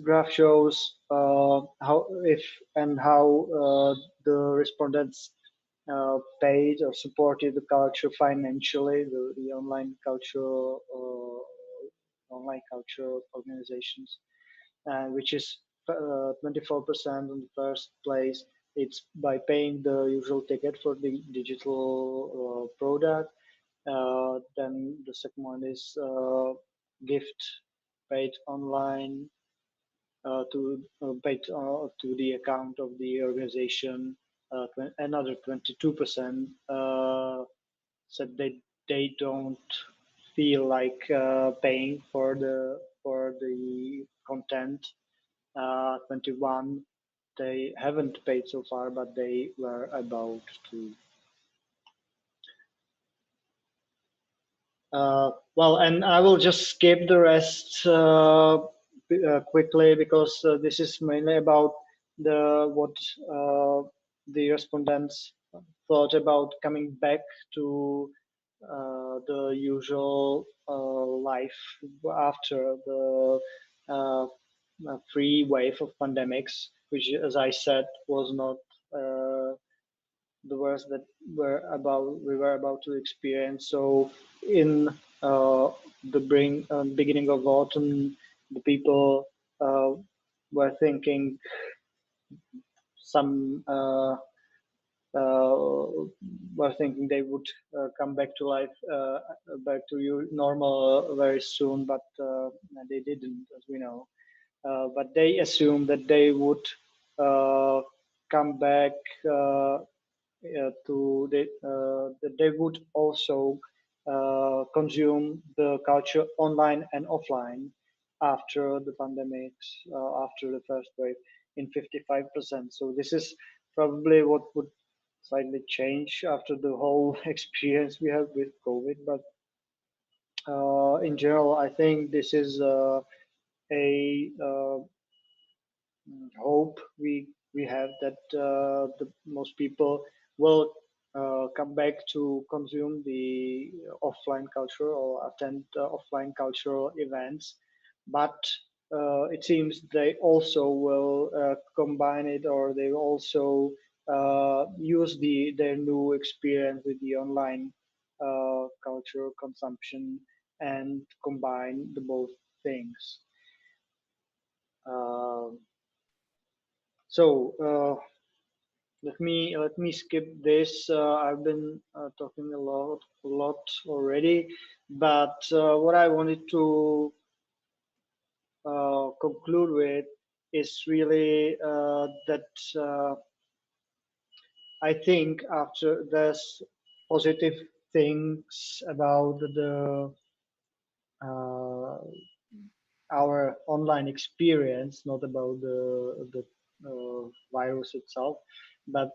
graph shows how the respondents paid or supported the culture financially, the online culture organizations, which is 24% in the first place. It's by paying the usual ticket for the digital product. Then the second one is gift paid online to the account of the organization. Another 22% said they don't feel like paying for the content. 21, they haven't paid so far, but they were about to. Well, and I will just skip the rest quickly, because this is mainly about what the respondents thought about coming back to the usual life after the free wave of pandemics, which, as I said, was not the worst that we were about to experience. So in the beginning of autumn, the people were thinking some were thinking they would come back to life, back to normal very soon, but they didn't, as we know. But they assumed that they would come back that they would also consume the culture online and offline after the pandemics, after the first wave, in 55%. So this is probably what would slightly change after the whole experience we have with COVID. But in general, I think this is a hope we have that the most people will come back to consume the offline culture or attend offline cultural events, but it seems they also will combine it, or they will also use their new experience with the online culture consumption and combine the both things. So let me skip this. I've been talking a lot already, but what I wanted to conclude with is really that I think after there's positive things about our online experience, not about the virus itself, but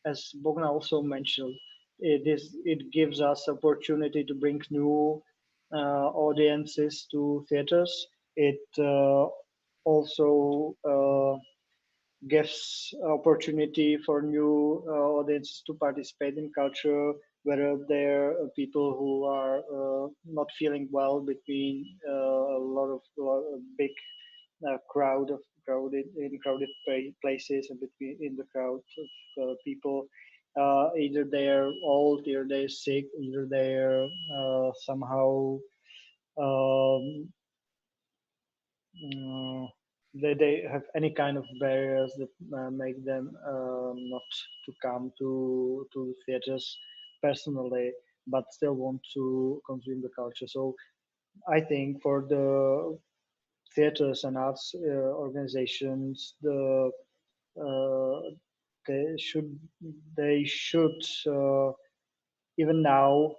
as Bogna also mentioned, it gives us opportunity to bring new audiences to theaters. It also gives opportunity for new audiences to participate in culture, whether they're people who are not feeling well between a lot of big crowded places, and between in the crowd of people. Either they're old, either they're sick, either they're somehow they have any kind of barriers that make them not to come to theaters personally, but still want to consume the culture. So I think for the theaters and arts organizations, they should even now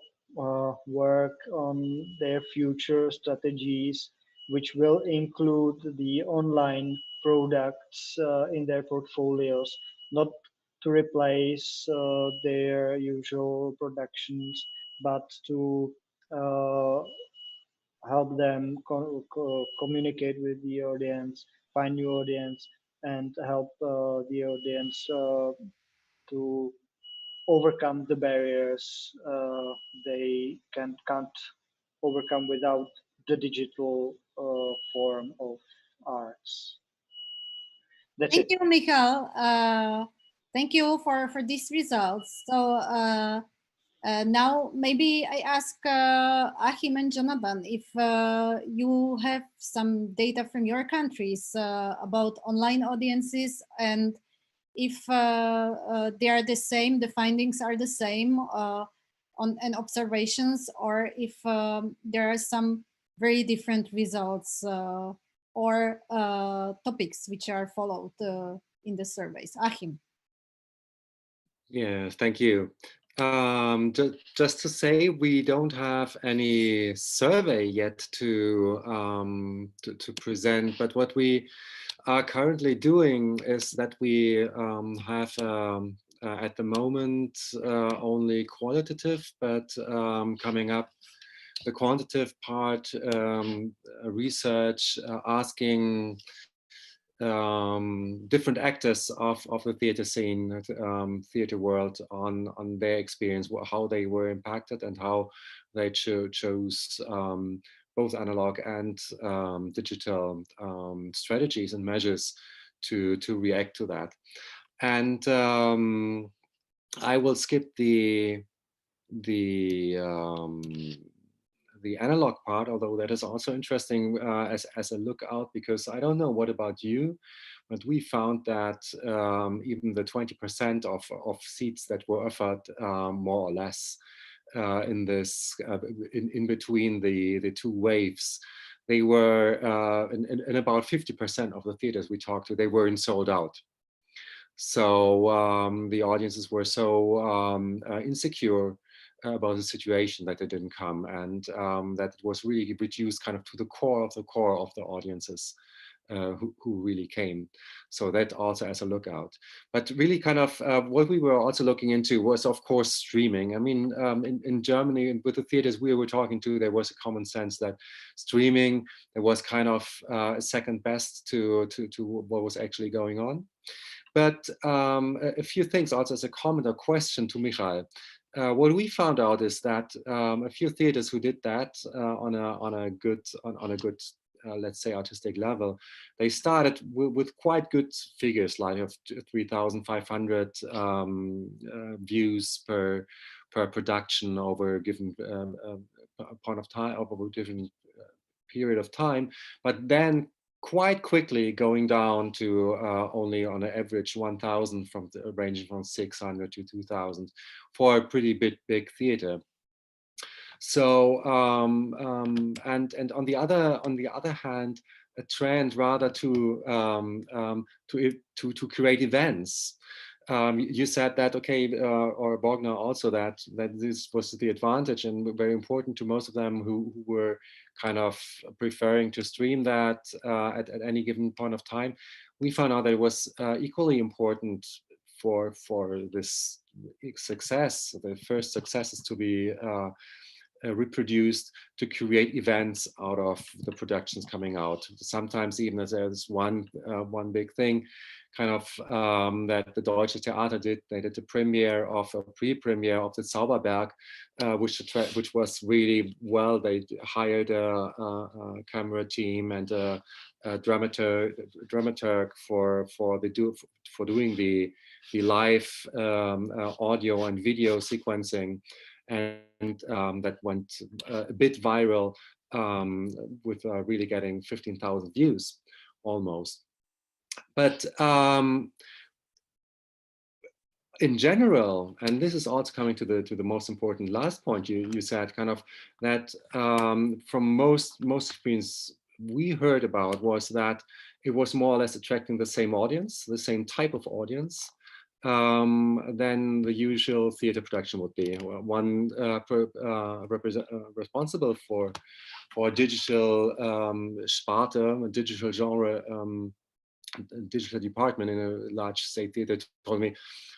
work on their future strategies, which will include the online products in their portfolios, not to replace their usual productions, but to help them communicate with the audience, find new audience, and help the audience to overcome the barriers they can't overcome without the digital form of arts. That's Thank it. you, Michal. Thank you for these results. So now maybe I ask Achim and Jonathan if you have some data from your countries about online audiences, and if they are the same, the findings are the same on and observations, or if there are some very different results or topics which are followed in the surveys. Achim. Yes, thank you. Just to say, we don't have any survey yet to present, but what we are currently doing is that we have at the moment only qualitative, but coming up the quantitative part, research asking different actors of the theater scene, theater world on their experience, how they were impacted and how they chose both analog and digital strategies and measures to react to that. And I will skip the analog part, although that is also interesting as a lookout, because I don't know what about you, but we found that even the 20% of seats that were offered more or less in this in between the two waves, they were in about 50% of the theaters we talked to, they were in sold out. So the audiences were so insecure about the situation that they didn't come, and that it was really reduced kind of to the core of the audiences who really came. So that also as a lookout. But really kind of what we were also looking into was, of course, streaming. I mean, in Germany, with the theaters we were talking to, there was a common sense that streaming, there was kind of second best to what was actually going on. But a few things also as a comment or question to Michael. What we found out is that a few theaters who did that on a good let's say artistic level, they started with quite good figures, like of 3,500 views per production over a given point of time, over a different period of time, but then quite quickly going down to only on an average 1,000, ranging from 600 to 2,000 for a pretty big theater. So and on the other hand, a trend rather to create events. You said that, okay, or Bogner also, that this was the advantage and very important to most of them who were kind of preferring to stream that at any given point of time. We found out that it was equally important for this success, the first successes to be reproduced, to create events out of the productions coming out. Sometimes even as there's one big thing, kind of that the Deutsche Theater did. They did the premiere of a pre-premiere of the Zauberberg, which was really well. They hired a camera team and a dramaturg for doing the live audio and video sequencing. And that went a bit viral with really getting 15,000 views almost. But in general, and this is also coming to the most important last point you said, kind of that from most experience we heard about was that it was more or less attracting the same audience, the same type of audience, than the usual theater production would be. One responsible for digital Sparte, a digital genre, digital department in a large state theater told me,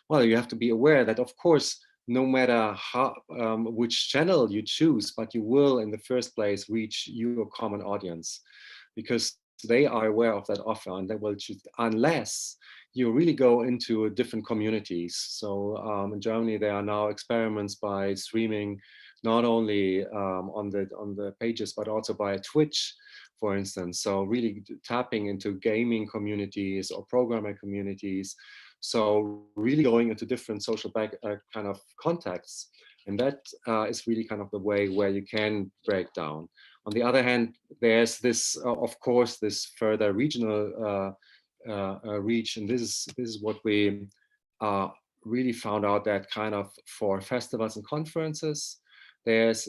well, you have to be aware that, of course, no matter how which channel you choose, but you will in the first place reach your common audience, because they are aware of that offer and they will choose, unless you really go into different communities. So in Germany, there are now experiments by streaming, not only on the pages, but also by Twitch, for instance. So really tapping into gaming communities or programmer communities. So really going into different social kind of contexts. And that is really kind of the way where you can break down. On the other hand, there's this, of course, this further regional reach, and this is what we really found out, that kind of for festivals and conferences, there's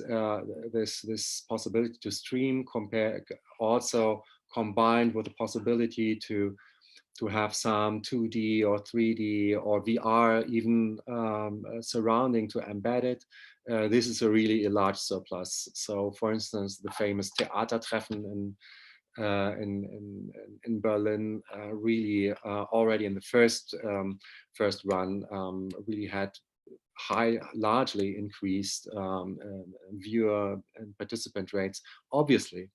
this possibility to stream, also combined with the possibility to have some 2D or 3D or VR even surrounding to embed it. This is a really large surplus. So, for instance, the famous Theatertreffen in Berlin really already in the first run really had largely increased viewer and participant rates, obviously.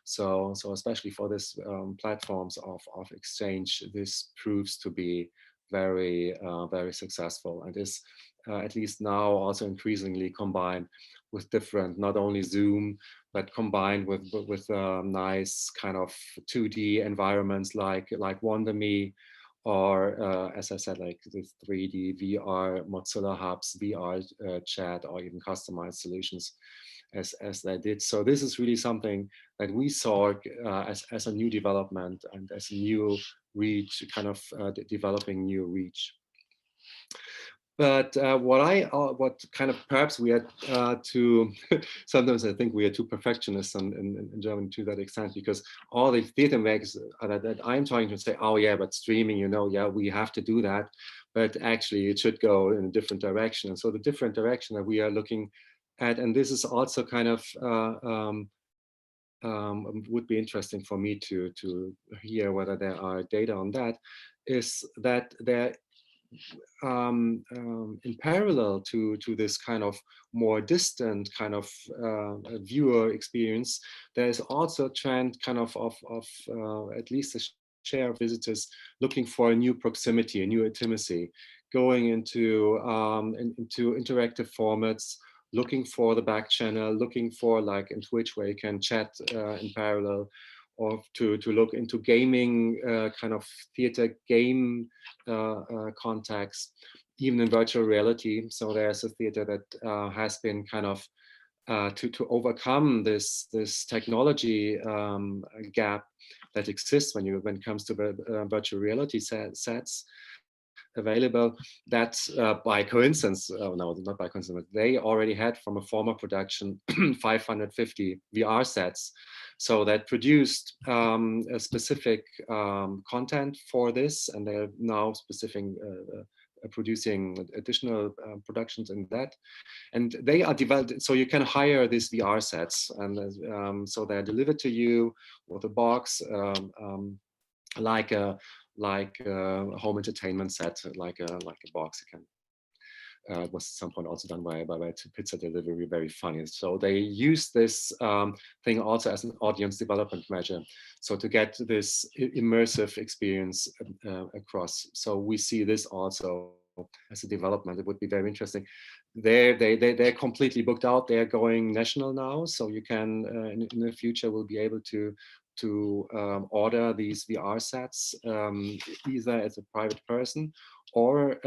So especially for this platforms of exchange, this proves to be very very successful, and is at least now also increasingly combined with different, not only Zoom, but combined with nice kind of 2D environments like WonderMe, or as I said, like the 3D VR Mozilla Hubs, VR chat, or even customized solutions as they did. So this is really something that we saw as a new development and as a new reach, kind of developing new reach. But what kind of perhaps we had to, sometimes I think we are too perfectionists in Germany to that extent, because all the theater makers that I'm trying to say, oh yeah, but streaming, you know, yeah, we have to do that, but actually it should go in a different direction. And so the different direction that we are looking at, and this is also kind of would be interesting for me to hear whether there are data on that, is that there in parallel to this kind of more distant kind of viewer experience, there is also a trend kind of at least a share of visitors looking for a new proximity, a new intimacy, going into interactive formats, looking for the back channel, looking for, like in Twitch, where you can chat in parallel, or to look into gaming, kind of theater game context, even in virtual reality. So there's a theater that has been kind of to overcome this technology gap that exists when it comes to virtual reality sets available. That's by coincidence, no, not by coincidence, but they already had from a former production 550 VR sets. So that produced a specific content for this, and they're now producing additional productions in that. And they are developed, so you can hire these VR sets, and so they're delivered to you with a box, like a home entertainment set, like a box. You can. It was at some point also done by Pizza Delivery, very funny. So they use this thing also as an audience development measure, so to get this immersive experience across. So we see this also as a development. It would be very interesting. They're completely booked out. They're going national now, so you can in the future will be able to order these VR sets either as a private person or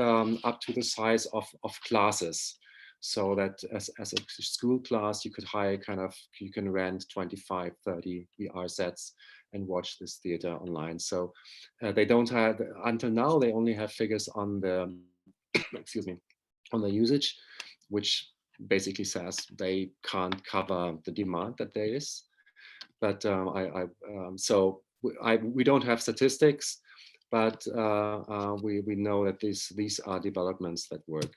up to the size of classes. So that as a school class, you could hire you can rent 25, 30 VR sets and watch this theater online. So they don't have, until now, they only have figures on the, excuse me, on the usage, which basically says they can't cover the demand that there is. But we don't have statistics, but we know that these are developments that work.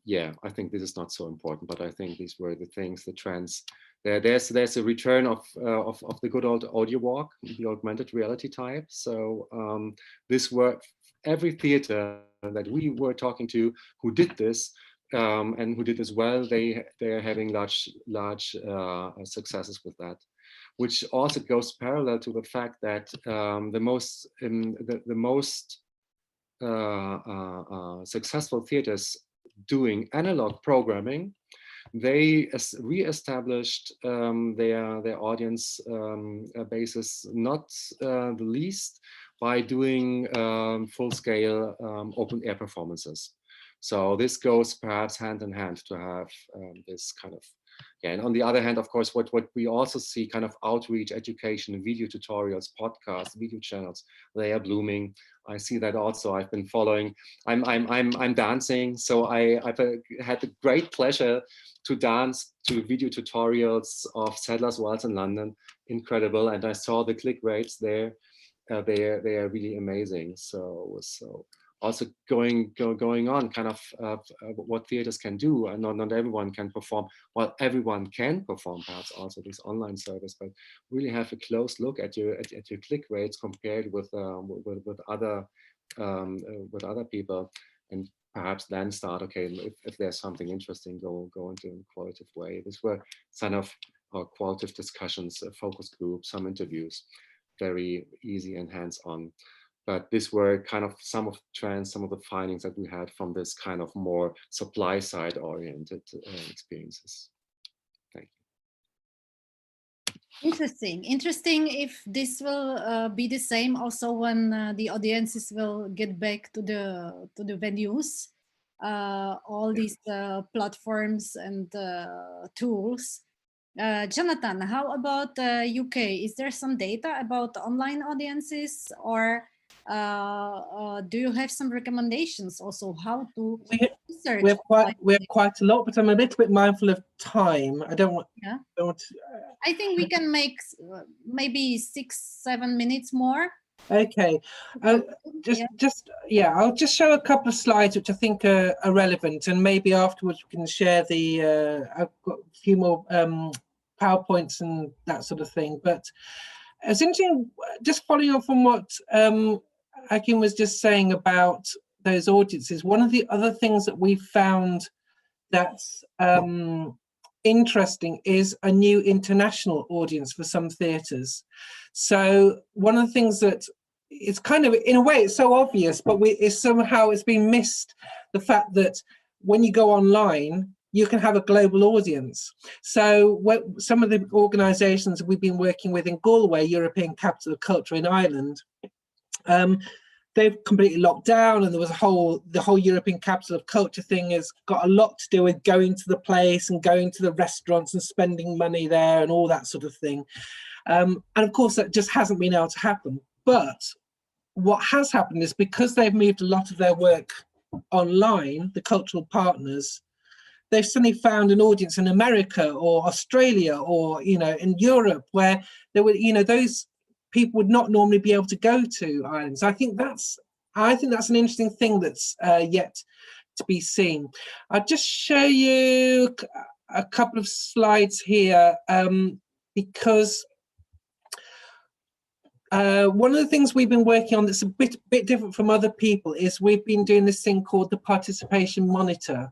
Yeah, I think this is not so important, but I think these were the things, the trends. There's a return of the good old audio walk, the augmented reality type. So this were every theater that we were talking to who did this. And who did this well, they're having large successes with that, which also goes parallel to the fact that the most successful theaters doing analog programming, they re-established their audience basis, not the least by doing full-scale open air performances. So this goes perhaps hand in hand to have this kind of, yeah. And on the other hand, of course, what we also see, kind of outreach, education, video tutorials, podcasts, video channels, they are blooming. I see that also. I've been following. I'm dancing, so I've had the great pleasure to dance to video tutorials of Sadler's Waltz in London. Incredible, and I saw the click rates there. They are really amazing. So also going on kind of what theaters can do, and not everyone can perform. Well, everyone can perform, perhaps also this online service, but really have a close look at your click rates compared with other people, and perhaps then start, okay, if there's something interesting, go into a qualitative way. These were kind of qualitative discussions, focus groups, some interviews, very easy and hands-on. But these were kind of some of the trends, some of the findings that we had from this kind of more supply side oriented experiences. Thank you. Interesting if this will be the same also when the audiences will get back to the venues. All these platforms and tools. Jonathan, how about UK? Is there some data about online audiences, or do you have some recommendations also how to research? We have quite a lot, but I'm a little bit mindful of time. I don't want. Yeah. Don't want to, I think we can make maybe 6-7 minutes more. Okay, I'll just show a couple of slides which I think are relevant, and maybe afterwards we can share the. I've got a few more PowerPoints and that sort of thing. But it's interesting, just following on from what Hakim was just saying about those audiences. One of the other things that we found that's interesting is a new international audience for some theatres. So one of the things that it's kind of, in a way, it's so obvious, but it's been missed, the fact that when you go online, you can have a global audience. So some of the organisations we've been working with in Galway, European Capital of Culture in Ireland, they've completely locked down, and there was the whole European Capital of Culture thing has got a lot to do with going to the place and going to the restaurants and spending money there and all that sort of thing. And of course, that just hasn't been able to happen. But what has happened is, because they've moved a lot of their work online, the cultural partners, they've suddenly found an audience in America or Australia or, in Europe, where there were, those people would not normally be able to go to Ireland. So I think that's an interesting thing that's yet to be seen. I'll just show you a couple of slides here because one of the things we've been working on that's a bit different from other people is we've been doing this thing called the Participation Monitor,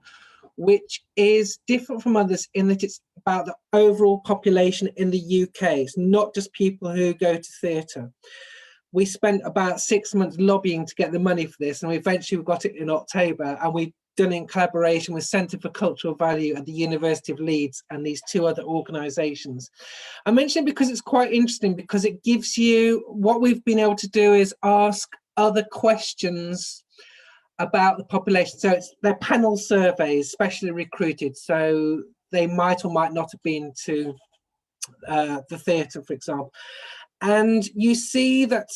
which is different from others in that it's about the overall population in the UK. It's not just people who go to theatre. We spent about 6 months lobbying to get the money for this, and eventually we got it in October, and we've done it in collaboration with Centre for Cultural Value at the University of Leeds and these two other organisations. I mention it because it's quite interesting, because it gives you, what we've been able to do is ask other questions about the population. So they're panel surveys, specially recruited, so they might or might not have been to the theatre, for example. And you see that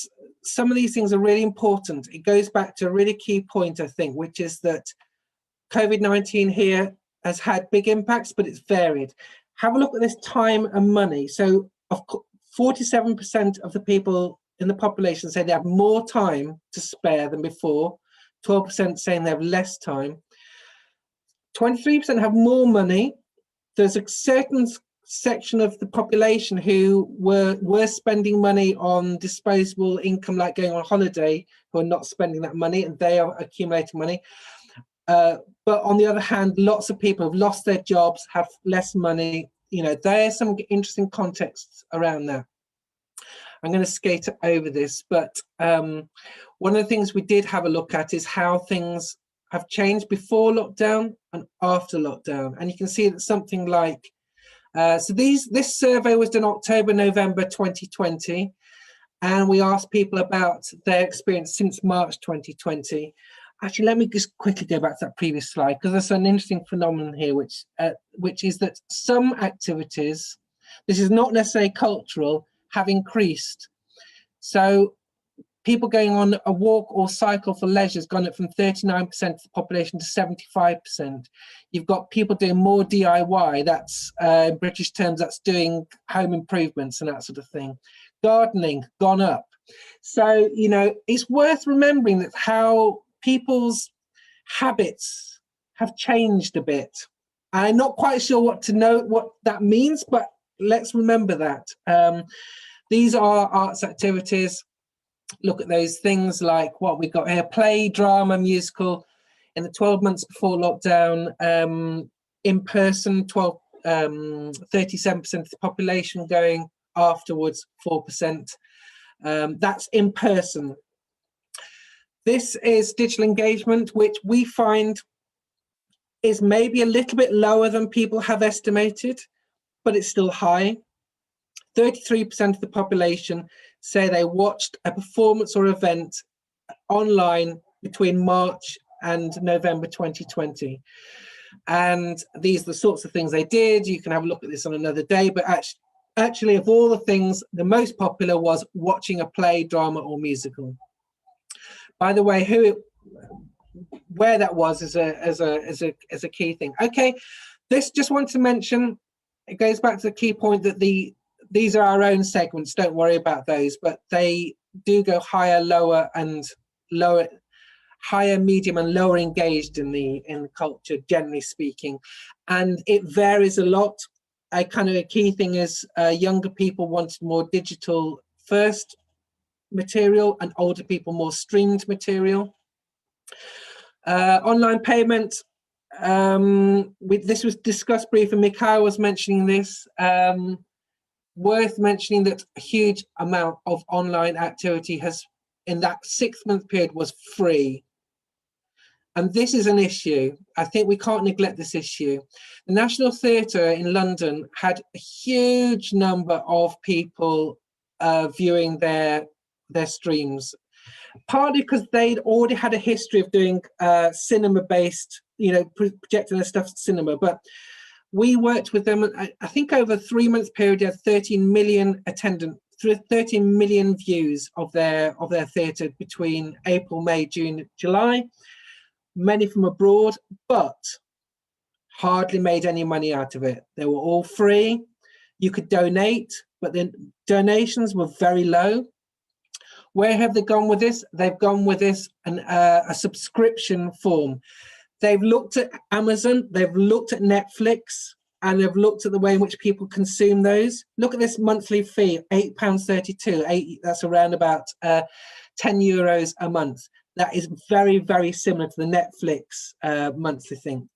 some of these things are really important. It goes back to a really key point, I think, which is that COVID-19 here has had big impacts, but it's varied. Have a look at this time and money. So 47% of the people in the population say they have more time to spare than before, 12% saying they have less time, 23% have more money. There's a certain section of the population who were spending money on disposable income, like going on holiday, who are not spending that money, and they are accumulating money. But on the other hand, lots of people have lost their jobs, have less money. There are some interesting contexts around that. I'm going to skate over this, but one of the things we did have a look at is how things have changed before lockdown and after lockdown. And you can see that something like, this survey was done October, November 2020, and we asked people about their experience since March 2020. Actually, let me just quickly go back to that previous slide, because there's an interesting phenomenon here, which is that some activities, this is not necessarily cultural, have increased. So people going on a walk or cycle for leisure has gone up from 39% of the population to 75%. You've got people doing more DIY, that's in British terms, that's doing home improvements and that sort of thing. Gardening, gone up. So, it's worth remembering that how people's habits have changed a bit. I'm not quite sure what that means, but let's remember that. These are arts activities. Look at those things like what we've got here: play, drama, musical. In the 12 months before lockdown, in person, 37% of the population going, afterwards 4%. That's in person. This is digital engagement, which we find is maybe a little bit lower than people have estimated, but it's still high. 33% of the population say they watched a performance or event online between March and November 2020. And these are the sorts of things they did. You can have a look at this on another day, but actually of all the things, the most popular was watching a play, drama or musical. By the way, where that was is a key thing. Okay, this just want to mention, it goes back to the key point that these are our own segments, don't worry about those, but they do go higher, lower and lower, higher, medium and lower engaged in the culture, generally speaking. And it varies a lot. A key thing is younger people wanted more digital first material and older people more streamed material. Online payment, this was discussed briefly, Mikhail was mentioning this. Worth mentioning that a huge amount of online activity has, in that 6-month period, was free. And this is an issue. I think we can't neglect this issue. The National Theatre in London had a huge number of people viewing their streams, partly because they'd already had a history of doing cinema-based, projecting their stuff to cinema. But we worked with them, I think over a 3-month period, they had 13 million attendance, 13 million views of their theatre between April, May, June, July. Many from abroad, but hardly made any money out of it. They were all free. You could donate, but the donations were very low. Where have they gone with this? They've gone with this a subscription form. They've looked at Amazon, they've looked at Netflix, and they've looked at the way in which people consume those. Look at this monthly fee, £8.32. That's around about 10 euros a month. That is very, very similar to the Netflix monthly thing.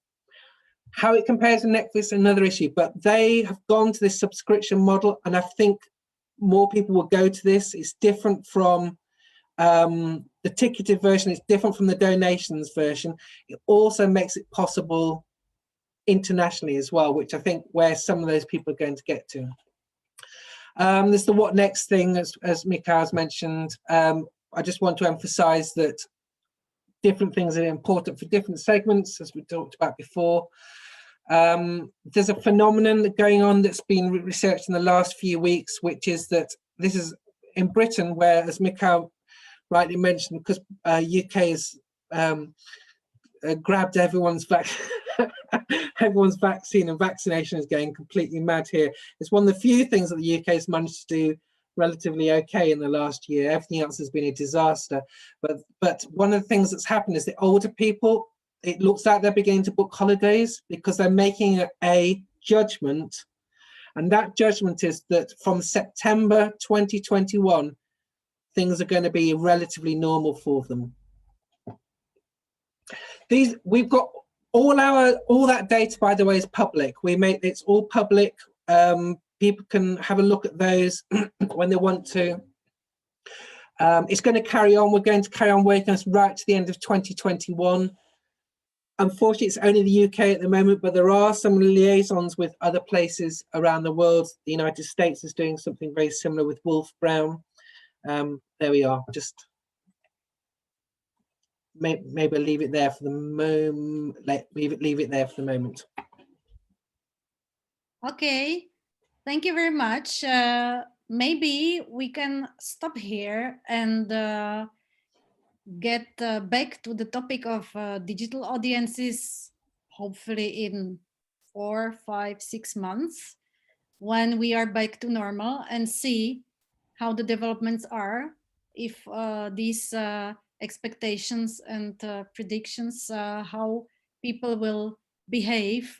How it compares to Netflix is another issue, but they have gone to this subscription model, and I think more people will go to this. It's different from the ticketed version. It's different from the donations version. It also makes it possible internationally as well, which I think where some of those people are going to get to. There's the what next thing, as Mikhail's mentioned. I just want to emphasize that different things are important for different segments, as we talked about before. There's a phenomenon going on that's been researched in the last few weeks, which is that this is in Britain, where, as Mikhail rightly mentioned, because UK has grabbed everyone's everyone's vaccine, and vaccination is going completely mad here. It's one of the few things that the UK has managed to do relatively okay in the last year. Everything else has been a disaster. But one of the things that's happened is the older people, it looks like they're beginning to book holidays because they're making a judgment. And that judgment is that from September 2021, things are going to be relatively normal for them. We've got all that data, by the way, is public. It's all public. People can have a look at those when they want to. It's going to carry on. We're going to carry on working us right to the end of 2021. Unfortunately, it's only the UK at the moment, but there are some liaisons with other places around the world. The United States is doing something very similar with Wolf Brown. There we are. Just maybe leave it there for the moment. Leave it there for the moment. Okay. Thank you very much. Maybe we can stop here and get back to the topic of digital audiences, hopefully in 4, 5, 6 months, when we are back to normal, and see how the developments are, if these expectations and predictions, how people will behave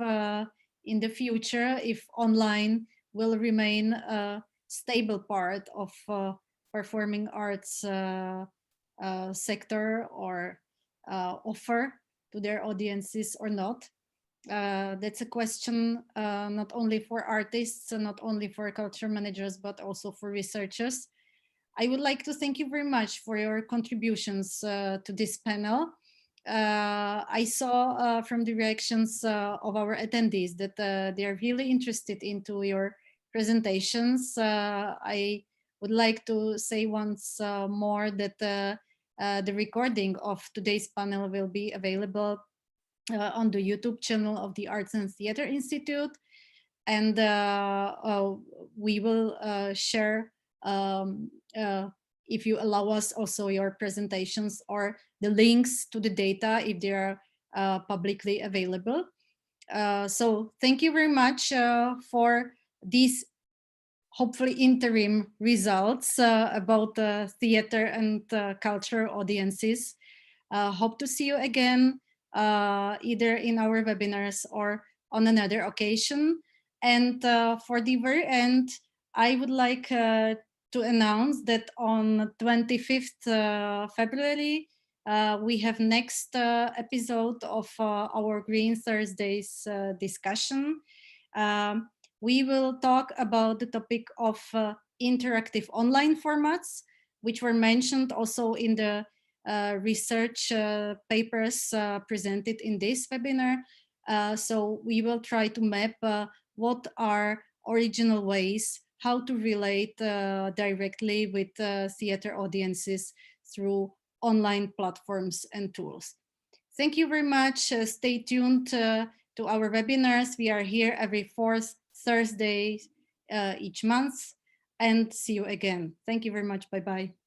in the future, if online will remain a stable part of performing arts sector or offer to their audiences or not. That's a question not only for artists, not only for culture managers, but also for researchers. I would like to thank you very much for your contributions to this panel. I saw from the reactions of our attendees that they are really interested into your presentations. I would like to say once more that the recording of today's panel will be available on the YouTube channel of the Arts and Theatre Institute. And we will share, if you allow us, also your presentations or the links to the data if they are publicly available. So thank you very much for these hopefully interim results about theater and culture audiences. Hope to see you again, either in our webinars or on another occasion. And for the very end, I would like to announce that on 25th February, we have next episode of our Green Thursdays discussion. We will talk about the topic of interactive online formats, which were mentioned also in the research papers presented in this webinar. So we will try to map what are original ways how to relate directly with theater audiences through online platforms and tools. Thank you very much. Stay tuned to our webinars. We are here every fourth Thursday each month, and see you again. Thank you very much. Bye-bye.